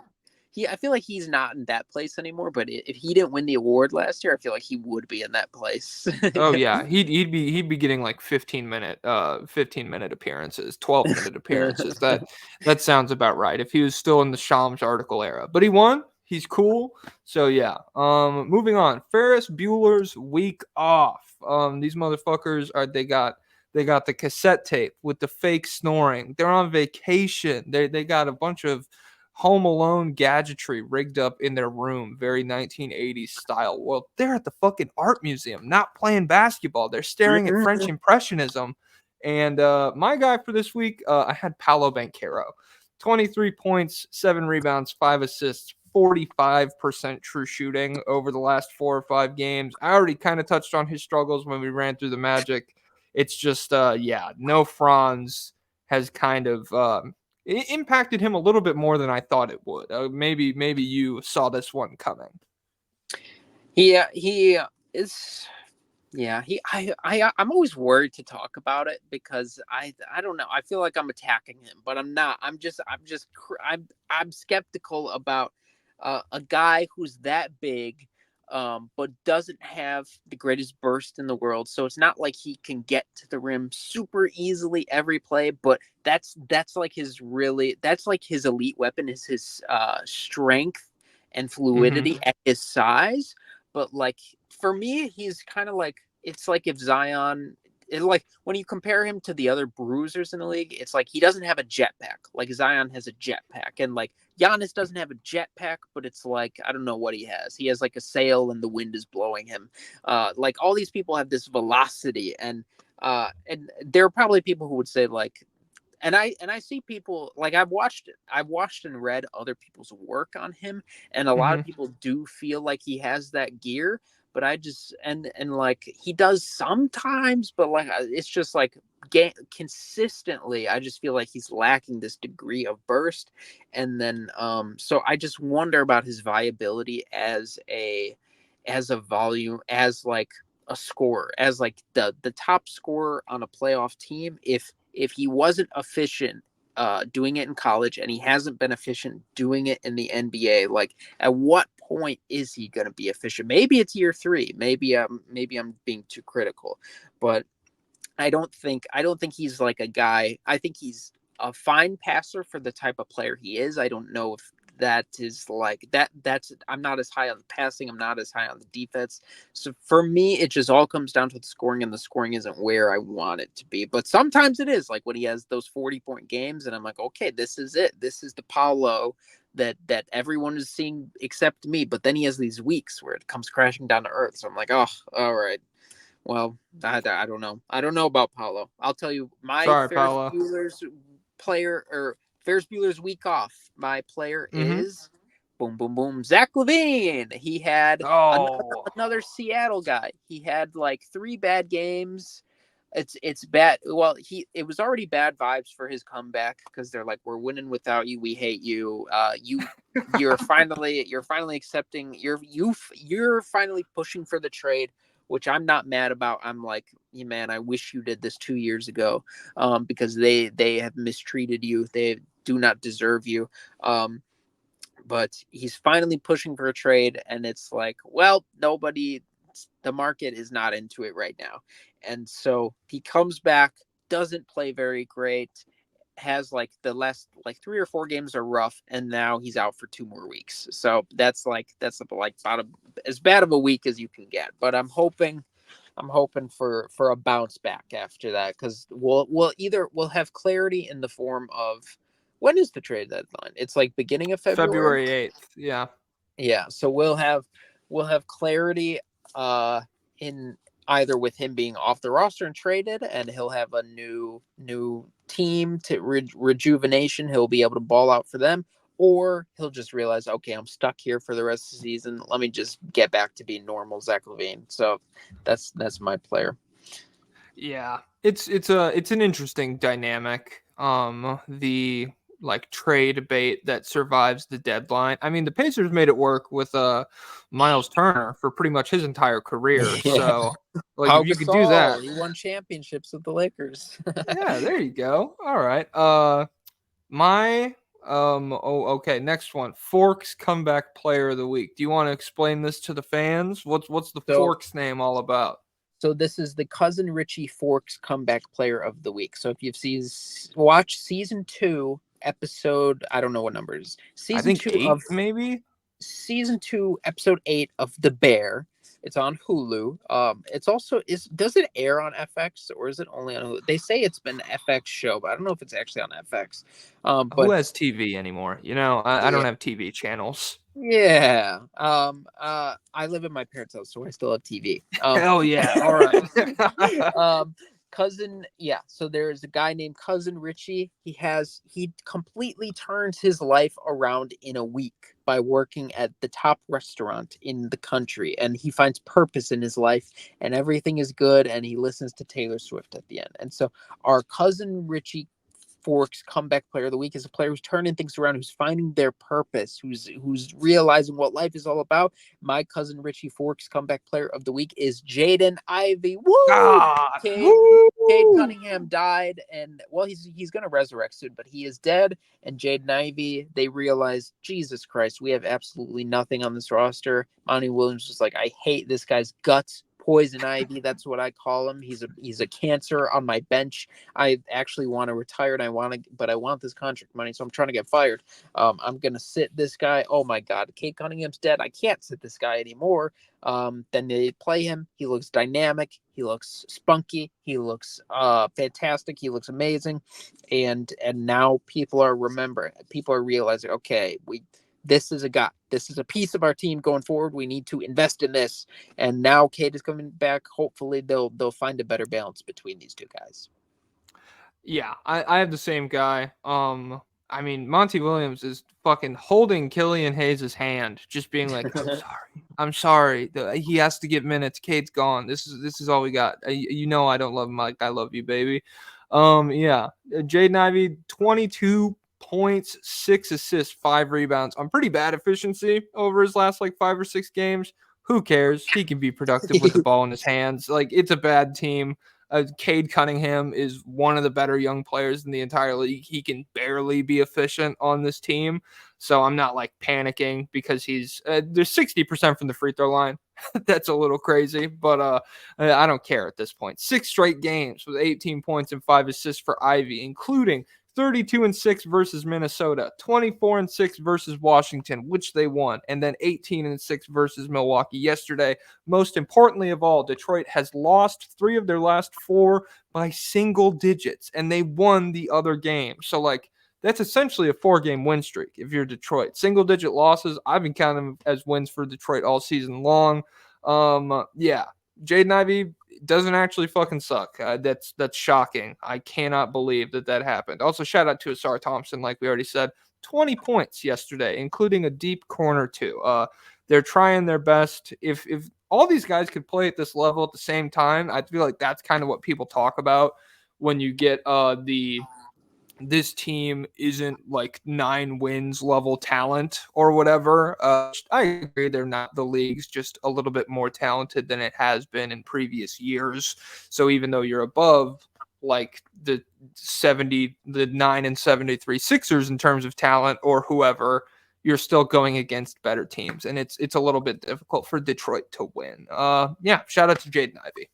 I feel like he's not in that place anymore. But if he didn't win the award last year, I feel like he would be in that place. Oh yeah, he'd be getting like 15-minute appearances, 12-minute appearances. That sounds about right. If he was still in the Shams article era, but he won. He's cool. So yeah. Moving on. Ferris Bueller's Week Off. These motherfuckers they got the cassette tape with the fake snoring. They're on vacation. They got a bunch of Home Alone gadgetry rigged up in their room, very 1980s style. Well, they're at the fucking art museum, not playing basketball. They're staring at French Impressionism. And my guy for this week, I had Paolo Banchero. 23 points, 7 rebounds, 5 assists, 45% true shooting over the last 4 or 5 games. I already kind of touched on his struggles when we ran through the Magic. It's just, no Franz has kind of it impacted him a little bit more than I thought it would. Maybe you saw this one coming. He is. Yeah, I'm always worried to talk about it because I don't know. I feel like I'm attacking him, but I'm not. I'm skeptical about a guy who's that big, but doesn't have the greatest burst in the world. So it's not like he can get to the rim super easily every play. But that's like that's like his elite weapon is his strength and Mm-hmm. fluidity at his size. But like for me, he's kind of like it's like if Zion, like when you compare him to the other bruisers in the league, it's like he doesn't have a jetpack. Like Zion has a jetpack, and like Giannis doesn't have a jetpack, but it's like I don't know what he has. He has like a sail, and the wind is blowing him. Like all these people have this velocity, and there are probably people who would say like and I see people like I've watched and read other people's work on him, and a lot of Mm-hmm. people do feel like he has that gear, but I just and like he does sometimes, but like it's just like consistently I just feel like he's lacking this degree of burst. And then so I just wonder about his viability as a volume, as like a scorer, as like the top scorer on a playoff team. If he wasn't efficient doing it in college, and he hasn't been efficient doing it in the NBA, like at what point is he going to be efficient? Maybe it's year 3. Maybe I'm being too critical, but I don't think he's like a guy. I think he's a fine passer for the type of player he is. I don't know if that is like that's I'm not as high on the passing, I'm not as high on the defense. So for me, it just all comes down to the scoring, and the scoring isn't where I want it to be. But sometimes it is, like when he has those 40-point games, and I'm like, okay, this is it. This is the Paulo that everyone is seeing except me. But then he has these weeks where it comes crashing down to earth. So I'm like, oh, all right. Well, I don't know. I don't know about Paulo. I'll tell you, my Sorry, Ferris Paolo. Bueller's player, or Ferris Bueller's week off, my player is boom, boom, boom, Zach LaVine. He had Oh, another Seattle guy. He had like 3 bad games. It's bad. Well, it was already bad vibes for his comeback, because they're like, we're winning without you. We hate you. You're finally accepting. You're finally pushing for the trade, which I'm not mad about. I'm like, yeah, man, I wish you did this 2 years ago, because they have mistreated you. They do not deserve you. But he's finally pushing for a trade, and it's like, well, the market is not into it right now. And so he comes back, doesn't play very great, has like the last like 3 or 4 games are rough, and now he's out for 2 more weeks. So that's about as bad of a week as you can get. But I'm hoping for a bounce back after that, because we'll have clarity in the form of, when is the trade deadline? It's like beginning of February. February 8th. Yeah. Yeah, so we'll have clarity in either with him being off the roster and traded, and he'll have a new team to rejuvenation. He'll be able to ball out for them, or he'll just realize, okay, I'm stuck here for the rest of the season. Let me just get back to being normal Zach LaVine. So that's my player. Yeah. It's an interesting dynamic. The like trade bait that survives the deadline. I mean, the Pacers made it work with Miles Turner for pretty much his entire career. Yeah. So like Pau if you could do that. Gasol, he won championships with the Lakers. Yeah, there you go. All right. My okay, next one. Forks comeback player of the week. Do you want to explain this to the fans? What's the So Forks name all about? So this is the Cousin Richie Forks comeback player of the week. So if you've watched season 2, episode, I don't know what number it is. I think 8 maybe. Season 2, episode 8 of The Bear. It's on Hulu. Does it air on FX, or is it only on Hulu? They say it's been an FX show, but I don't know if it's actually on FX. Who But has TV anymore? You know, I yeah. don't have TV channels. Yeah. I live in my parents' house, so I still have TV. Hell yeah. All right. Cousin, yeah. So there's a guy named Cousin Richie. He completely turns his life around in a week by working at the top restaurant in the country, and he finds purpose in his life, and everything is good, and he listens to Taylor Swift at the end. And so our Cousin Richie Forks comeback player of the week is a player who's turning things around, who's finding their purpose, who's realizing what life is all about. My Cousin Richie Forks comeback player of the week is Jaden Ivey. Woo! God. Cade Woo! Cunningham died, and well, he's gonna resurrect soon, but he is dead. And Jaden Ivey, they realized, Jesus Christ, we have absolutely nothing on this roster. Monty Williams was like, I hate this guy's guts. Poison Ivy, that's what I call him. He's a cancer on my bench. I actually want to retire, and but I want this contract money, so I'm trying to get fired. I'm gonna sit this guy. Oh my God, Cade Cunningham's dead. I can't sit this guy anymore. Then they play him. He looks dynamic. He looks spunky. He looks fantastic. He looks amazing. And now people are remembering. People are realizing, okay, this is a guy. This is a piece of our team going forward. We need to invest in this. And now Cade is coming back. Hopefully they'll find a better balance between these 2 guys. Yeah, I have the same guy. I mean, Monty Williams is fucking holding Killian Hayes' hand, just being like, "I'm sorry, I'm sorry." He has to get minutes. Cade's gone. This is all we got. You know, I don't love him like I love you, baby. Yeah, Jaden Ivey, 22 points, 6 assists, 5 rebounds. On pretty bad efficiency over his last like 5 or 6 games. Who cares? He can be productive with the ball in his hands. Like, it's a bad team. Cade Cunningham is one of the better young players in the entire league. He can barely be efficient on this team. So I'm not like panicking because he's there's 60% from the free throw line. That's a little crazy, but I don't care at this point. 6 straight games with 18 points and 5 assists for Ivy, including 32-6 versus Minnesota, 24-6 versus Washington, which they won, and then 18-6 versus Milwaukee yesterday. Most importantly of all, Detroit has lost 3 of their last 4 by single digits, and they won the other game. So, like, that's essentially a 4-game win streak if you're Detroit. Single-digit losses, I've been counting them as wins for Detroit all season long. Yeah, Jaden Ivey doesn't actually fucking suck. That's shocking. I cannot believe that happened. Also, shout out to Asar Thompson, like we already said, 20 points yesterday, including a deep corner too. They're trying their best. If all these guys could play at this level at the same time, I feel like that's kind of what people talk about when you get this team isn't like 9 wins level talent or whatever. I agree they're not the league's just a little bit more talented than it has been in previous years. So even though you're above like the 9 and 73 Sixers in terms of talent or whoever, you're still going against better teams, and it's a little bit difficult for Detroit to win. Yeah, shout out to Jaden Ivey.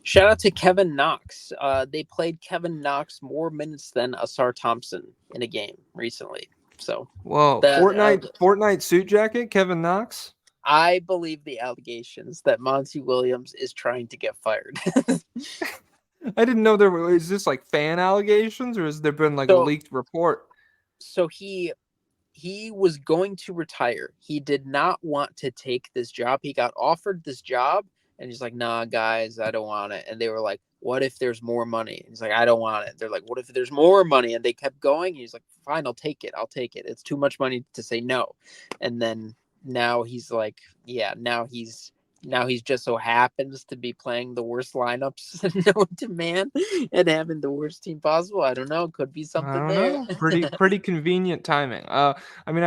Shout out to Kevin Knox. They played Kevin Knox more minutes than Asar Thompson in a game recently. So, whoa, Fortnite suit jacket, Kevin Knox. I believe the allegations that Monty Williams is trying to get fired. I didn't know there were. Is this like fan allegations, or has there been like a leaked report? So he was going to retire. He did not want to take this job. He got offered this job. And he's like, nah, guys, I don't want it. And they were like, what if there's more money? And he's like, I don't want it. They're like, what if there's more money? And they kept going. And he's like, fine, I'll take it. It's too much money to say no. And then now he's like, yeah, now he's just so happens to be playing the worst lineups known to man and having the worst team possible. I don't know. Could be something there. Pretty convenient timing. I mean,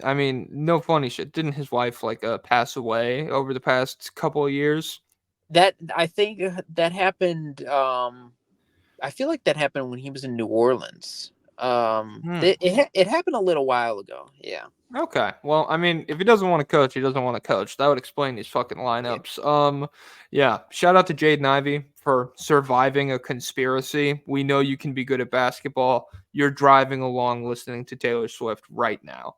I mean, no funny shit. Didn't his wife like pass away over the past couple of years? That I think that happened. I feel like that happened when he was in New Orleans. It happened a little while ago. Yeah. Okay. Well, I mean, if he doesn't want to coach, he doesn't want to coach. That would explain these fucking lineups. Yeah. Shout out to Jaden Ivey for surviving a conspiracy. We know you can be good at basketball. You're driving along listening to Taylor Swift right now.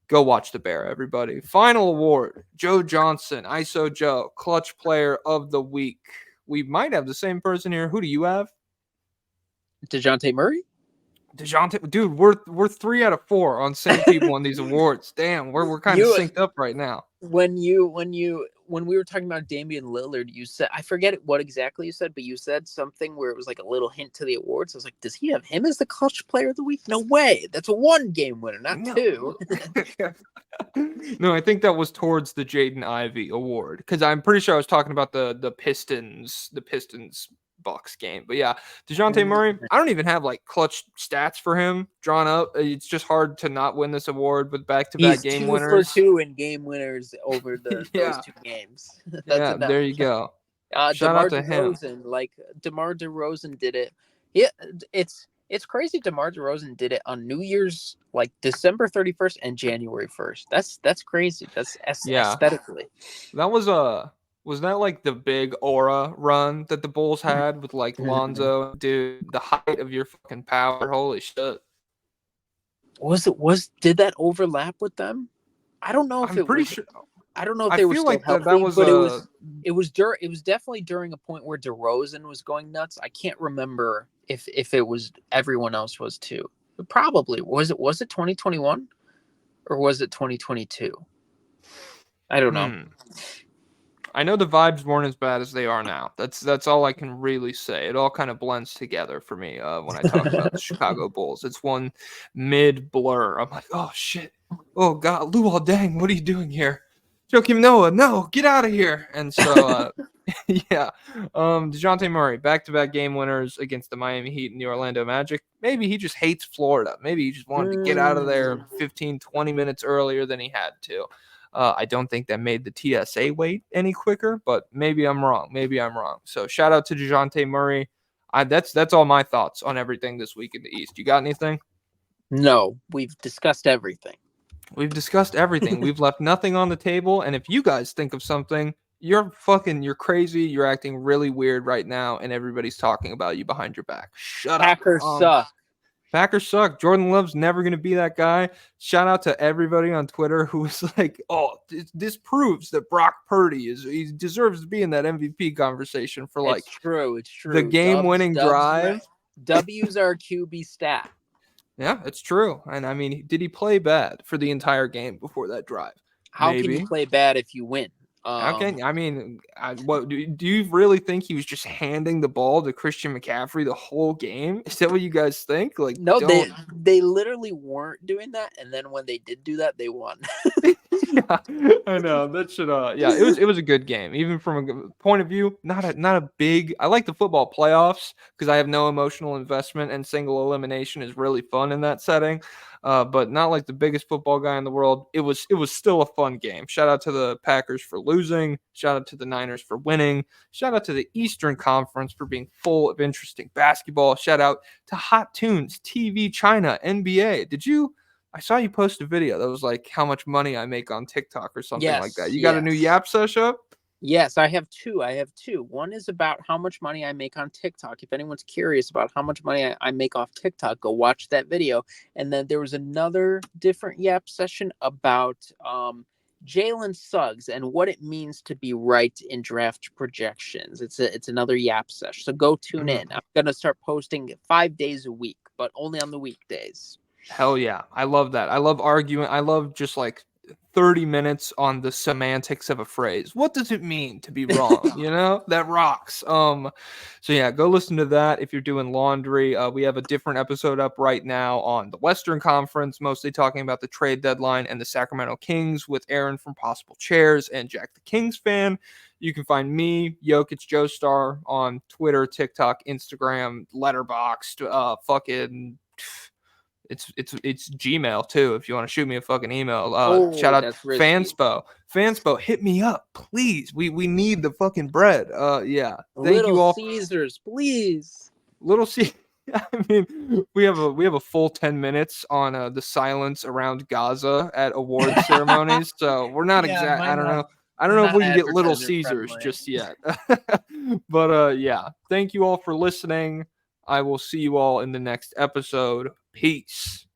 Go watch the Bear, everybody. Final award: Joe Johnson, ISO Joe, Clutch Player of the Week. We might have the same person here. Who do you have? DeJounte Murray. Dude, we're 3 out of 4 on same people on these awards. Damn, we're kind of synced up right now. When we were talking about Damian Lillard, you said, I forget what exactly you said, but you said something where it was like a little hint to the awards. I was like, does he have him as the Clutch Player of the Week? No way. That's a 1-game winner, not 2. No, I think that was towards the Jaden Ivey award, because I'm pretty sure I was talking about the Pistons Bucks game. But yeah, DeJounte Murray, I don't even have like clutch stats for him drawn up. It's just hard to not win this award with back-to-back game winners. He's 2 for 2 in game winners over those 2 games. Yeah, there you go. Shout out to him. Like DeMar DeRozan did it. Yeah, it's crazy. DeMar DeRozan did it on New Year's, like December 31st and January 1st. That's crazy. That's aesthetically. That was that like the big aura run that the Bulls had with like Lonzo? Dude, the height of your fucking power. Holy shit. Did that overlap with them? I don't know if I'm pretty sure. I don't know if they were still like healthy, that was, but it was definitely during a point where DeRozan was going nuts. I can't remember if it was everyone else was too. But probably was it 2021 or was it 2022? I don't know. I know the vibes weren't as bad as they are now. That's all I can really say. It all kind of blends together for me when I talk about the Chicago Bulls. It's one mid blur. I'm like, oh shit, oh god, Luol Deng, what are you doing here? Joakim Noah, no, get out of here. And so, yeah, DeJounte Murray, back-to-back game winners against the Miami Heat and the Orlando Magic. Maybe he just hates Florida. Maybe he just wanted to get out of there 15, 20 minutes earlier than he had to. I don't think that made the TSA wait any quicker, but maybe I'm wrong. So shout out to DeJounte Murray. That's all my thoughts on everything this week in the East. You got anything? No, we've discussed everything. We've left nothing on the table. And if you guys think of something, You're crazy. You're acting really weird right now, and everybody's talking about you behind your back. Shut up. Packers suck. Packers suck. Jordan Love's never going to be that guy. Shout out to everybody on Twitter who was like, "Oh, this proves that Brock Purdy he deserves to be in that MVP conversation for like It's true. It's true. the game-winning drive." W's are QB stat. Yeah, it's true. And I mean, did he play bad for the entire game before that drive? How Maybe. can you play bad if you win? How can I mean? What do you really think he was just handing the ball to Christian McCaffrey the whole game? Is that what you guys think? Like, no, they literally weren't doing that, and then when they did do that, they won. Yeah, I know that should. Yeah, it was a good game, even from a point of view. Not a big. I like the football playoffs because I have no emotional investment, and single elimination is really fun in that setting. But not like the biggest football guy in the world. It was still a fun game. Shout out to the Packers for losing. Shout out to the Niners for winning. Shout out to the Eastern Conference for being full of interesting basketball. Shout out to Hot Tunes, TV China, NBA. I saw you post a video that was like how much money I make on TikTok or something like that. You got a new Yap sesh up? Yes, I have two. One is about how much money I make on TikTok. If anyone's curious about how much money I make off TikTok, go watch that video. And then there was another different Yap session about Jalen Suggs and what it means to be right in draft projections. It's another Yap session. So go tune in. I'm gonna start posting 5 days a week, but only on the weekdays. Hell yeah. I love that. I love arguing. I love just like 30 minutes on the semantics of a phrase. What does it mean to be wrong? That rocks. So yeah, go listen to that if you're doing laundry. We have a different episode up right now on the Western Conference, mostly talking about the trade deadline and the Sacramento Kings with Aaron from Possible Chairs and Jack the Kings fan. You can find me, Jokic Joestar, on Twitter, TikTok, Instagram, Letterboxd, fucking it's Gmail too if you want to shoot me a fucking email. Shout out Fanspo. Fanspo, hit me up, please. We need the fucking bread. Yeah. Thank you all. Caesars, please. Little C. I mean, we have a full 10 minutes on the silence around Gaza at award ceremonies. So we're not exact. I don't know. I don't know if we can get Little Caesars just yet. But yeah. Thank you all for listening. I will see you all in the next episode. Peace.